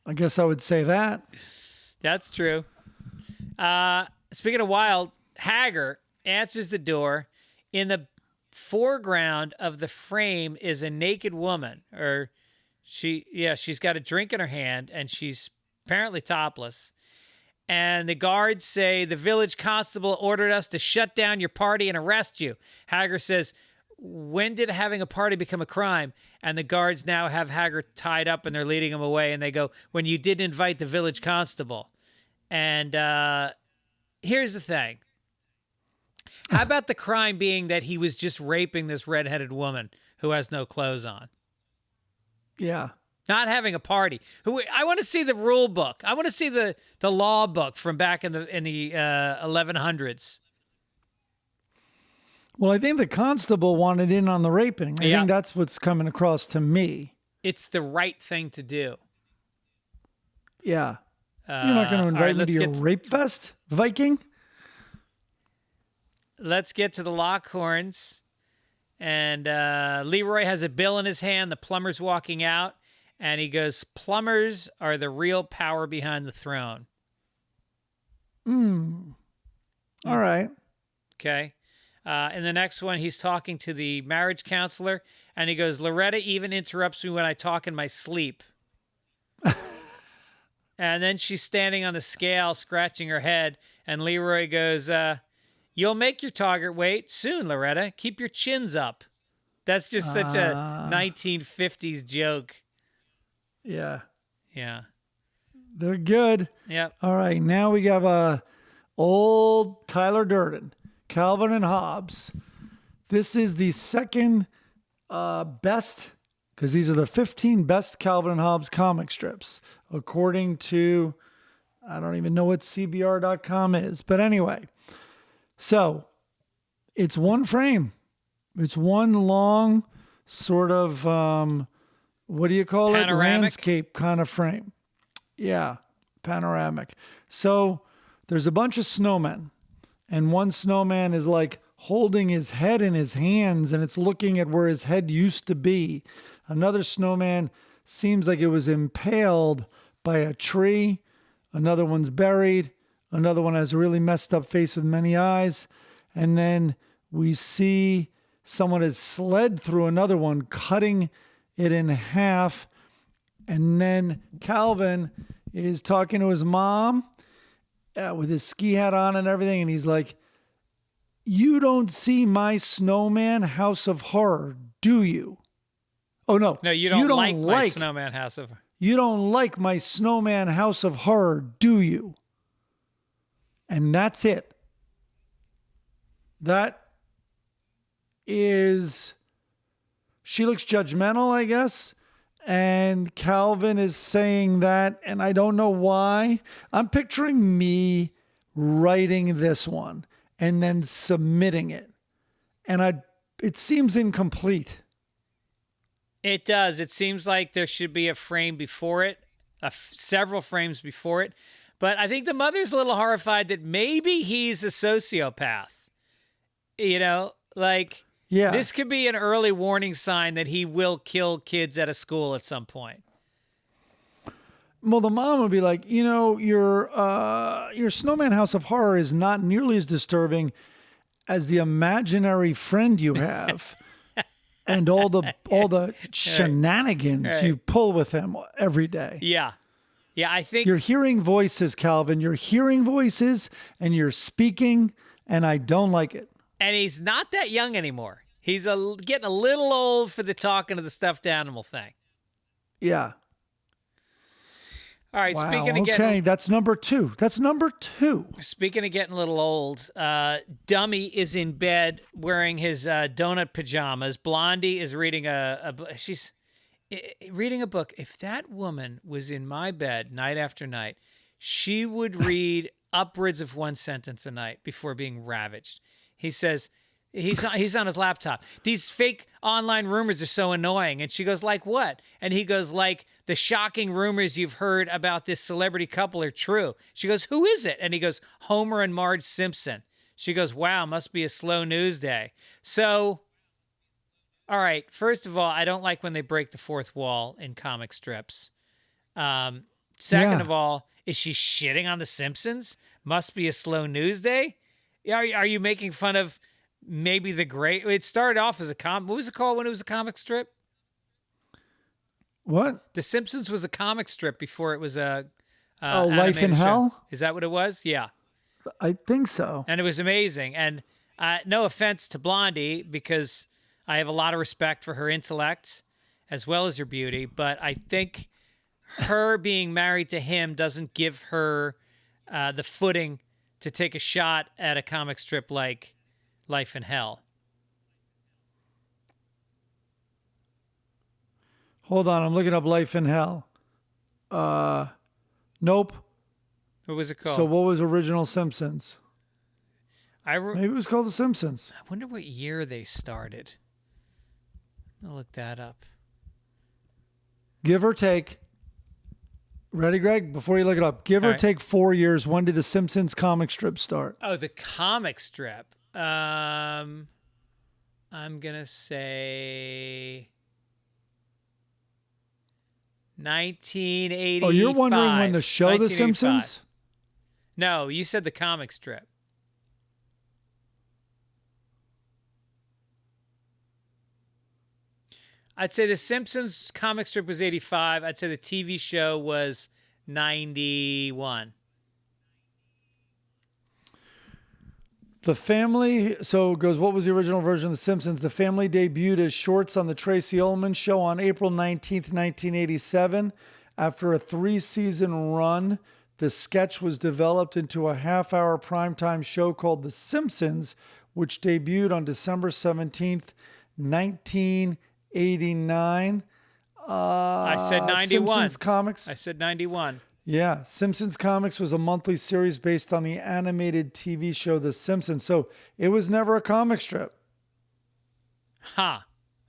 I guess I would say that. That's true. Speaking of wild, Hager answers the door. In the foreground of the frame is a naked woman, she's got a drink in her hand, and she's apparently topless. And the guards say, the village constable ordered us to shut down your party and arrest you. Hager says, when did having a party become a crime? And the guards now have Hager tied up, and they're leading him away. And they go, when you didn't invite the village constable. And here's the thing. How about the crime being that he was just raping this redheaded woman who has no clothes on? Yeah. Not having a party. I want to see the rule book. I want to see the law book from back in the 1100s. Well, I think the constable wanted in on the raping. I Yeah. think that's what's coming across to me. It's the right thing to do. Yeah. You're not going to all invite right, me let's to your get to- rape fest, Viking? Let's get to the Lockhorns. And Leroy has a bill in his hand. The plumber's walking out. And he goes, plumbers are the real power behind the throne. All right. Okay. In the next one, he's talking to the marriage counselor. And he goes, Loretta even interrupts me when I talk in my sleep. And then she's standing on the scale, scratching her head. And Leroy goes, you'll make your target weight soon, Loretta. Keep your chins up. That's just such a 1950s joke. Yeah. Yeah. They're good. Yep. All right. Now we have old Tyler Durden, Calvin and Hobbes. This is the second best, because these are the 15 best Calvin and Hobbes comic strips, according to, I don't even know what CBR.com is. But anyway, so it's one frame. It's one long sort of, what do you call it? Panoramic? Landscape kind of frame. Yeah, panoramic. So there's a bunch of snowmen, and one snowman is like holding his head in his hands, and it's looking at where his head used to be. Another snowman seems like it was impaled by a tree. Another one's buried. Another one has a really messed up face with many eyes. And then we see someone has slid through another one, cutting it in half. And then Calvin is talking to his mom with his ski hat on and everything. And he's like, you don't see my snowman house of horror, do you? Oh, no. No, you don't like my snowman house of... You don't like my snowman house of horror, do you? And that's it. That is... She looks judgmental, I guess. And Calvin is saying that, and I don't know why. I'm picturing me writing this one and then submitting it. And it seems incomplete. It does. It seems like there should be a frame before it, several frames before it. But I think the mother's a little horrified that maybe he's a sociopath. You know, like, Yeah. this could be an early warning sign that he will kill kids at a school at some point. Well, the mom would be like, you know, your snowman house of horror is not nearly as disturbing as the imaginary friend you have. And all the shenanigans you pull with him every day. Yeah. Yeah, I think... You're hearing voices, Calvin. You're hearing voices and you're speaking, and I don't like it. And he's not that young anymore. He's getting a little old for the talking to the stuffed animal thing. Yeah. All right, Wow. speaking of Okay, getting... that's number two. That's number two. Speaking of getting a little old, Dummy is in bed wearing his donut pajamas. Blondie is reading she's reading a book. If that woman was in my bed night after night, she would read upwards of one sentence a night before being ravaged. He says... He's on his laptop. These fake online rumors are so annoying. And she goes, like what? And he goes, like, the shocking rumors you've heard about this celebrity couple are true. She goes, who is it? And he goes, Homer and Marge Simpson. She goes, wow, must be a slow news day. So, all right, first of all, I don't like when they break the fourth wall in comic strips. Second of all, is she shitting on the Simpsons? Must be a slow news day? Are you making fun of... Maybe the great. It started off as a what was it called when it was a comic strip? What? The Simpsons was a comic strip before it was a. Life in animated show. Hell? Is that what it was? Yeah. I think so. And it was amazing. And no offense to Blondie, because I have a lot of respect for her intellect as well as her beauty, but I think her being married to him doesn't give her the footing to take a shot at a comic strip like Life in Hell. Hold on, I'm looking up Life in Hell. Nope. What was it called? So what was original Simpsons? Maybe it was called The Simpsons. I wonder what year they started. I'll look that up. Give or take. Ready, Greg? Before you look it up, give or take 4 years. When did the Simpsons comic strip start? Oh, the comic strip. I'm gonna say 1985. Oh, you're wondering when the show The Simpsons? No, you said the comic strip. I'd say the Simpsons comic strip was 85. I'd say the TV show was 91. The family, so it goes, what was the original version of The Simpsons? The family debuted as shorts on the Tracy Ullman Show on April 19th, 1987. After a 3-season run, the sketch was developed into a half-hour primetime show called The Simpsons, which debuted on December 17th, 1989. I said 91. Simpsons Comics. I said 91. Yeah, Simpsons Comics was a monthly series based on the animated TV show The Simpsons. So it was never a comic strip. Huh.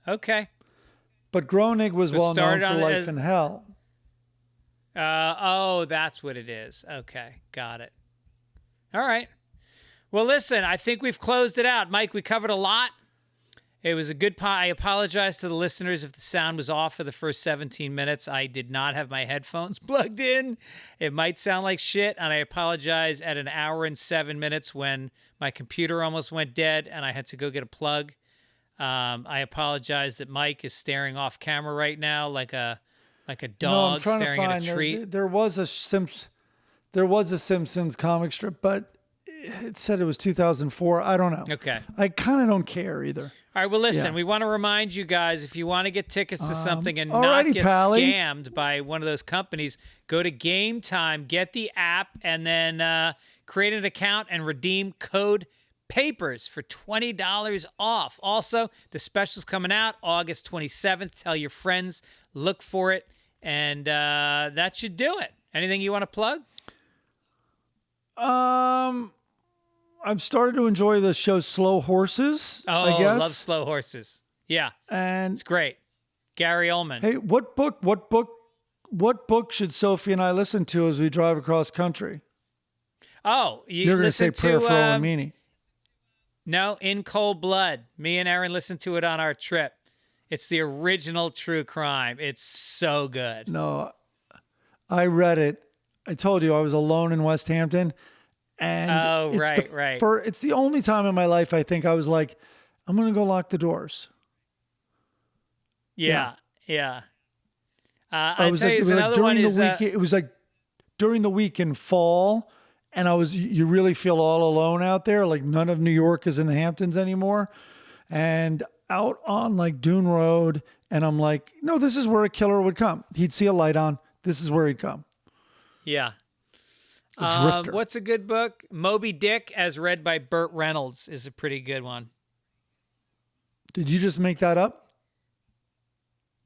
Okay. But Groening was well known for Life in Hell. Oh, that's what it is. Okay, got it. All right. Well, listen, I think we've closed it out. Mike, we covered a lot. It was a good I apologize to the listeners if the sound was off for the first 17 minutes. I did not have my headphones plugged in. It might sound like shit, and I apologize at 1 hour and 7 minutes when my computer almost went dead and I had to go get a plug. I apologize that Mike is staring off camera right now like a dog staring at a treat. There was a Simpsons comic strip, but it said it was 2004. I don't know. Okay. I kind of don't care either. All right, well, listen, we want to remind you guys, if you want to get tickets to something and not get scammed by one of those companies, go to Game Time, get the app, and then create an account and redeem code PAPERS for $20 off. Also, the special's coming out August 27th. Tell your friends, look for it, and that should do it. Anything you want to plug? I've started to enjoy the show Slow Horses. Oh, I guess. love Slow Horses. Yeah, and it's great. Gary Oldman. Hey, what book should Sophie and I listen to as we drive across country? Oh, you're going to say Prayer for Owen Meany. No, In Cold Blood. Me and Aaron listened to it on our trip. It's the original true crime. It's so good. No, I read it. I told you I was alone in West Hampton. And right. It's the only time in my life I think I was like, I'm going to go lock the doors. Yeah. I was like, it was like during the week in fall, and you really feel all alone out there. Like none of New York is in the Hamptons anymore. And out on like Dune Road, and I'm like, no, this is where a killer would come. He'd see a light on. This is where he'd come. Yeah. What's a good book? Moby Dick, as read by Burt Reynolds, is a pretty good one. Did you just make that up?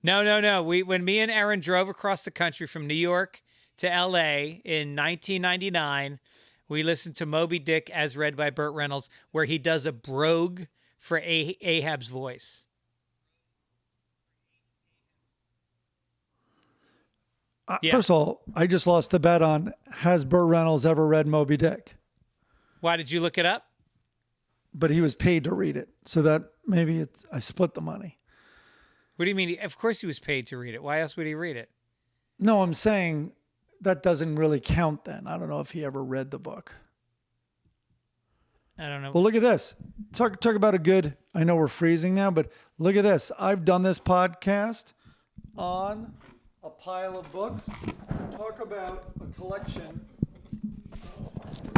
No. When me and Aaron drove across the country from New York to L.A. in 1999, we listened to Moby Dick, as read by Burt Reynolds, where he does a brogue for Ahab's voice. First of all, I just lost the bet on, has Burt Reynolds ever read Moby Dick? Why did you look it up? But he was paid to read it. So that maybe I split the money. What do you mean? Of course he was paid to read it. Why else would he read it? No, I'm saying that doesn't really count then. I don't know if he ever read the book. I don't know. Well, look at this. Talk about a good, I know we're freezing now, but look at this. I've done this podcast on a pile of books. Talk about a collection.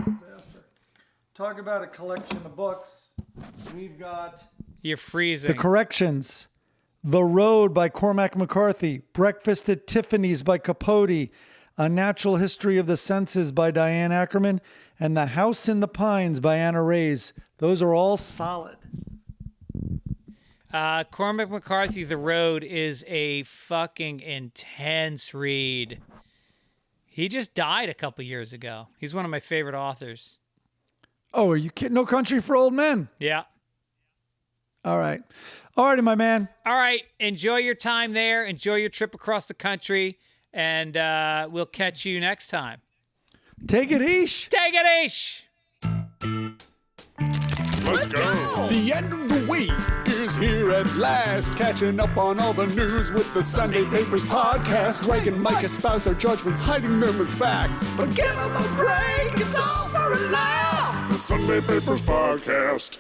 Disaster. Talk about a collection of books. We've got You're freezing. The Corrections, The Road by Cormac McCarthy, Breakfast at Tiffany's by Capote, A Natural History of the Senses by Diane Ackerman, and The House in the Pines by Anna Reyes. Those are all solid. Cormac McCarthy, The Road is a fucking intense read. He just died a couple years ago. He's one of my favorite authors. Oh, are you kidding? No Country for Old Men. Yeah. All right. All righty, my man. All right. Enjoy your time there. Enjoy your trip across the country. And we'll catch you next time. Take it, Ish. Take it, Ish. Let's go! The end of the week is here at last. Catching up on all the news with the Sunday Papers podcast. Greg and Mike espouse their judgments, hiding them as facts. But give them a break, it's all for a laugh! The Sunday Papers podcast.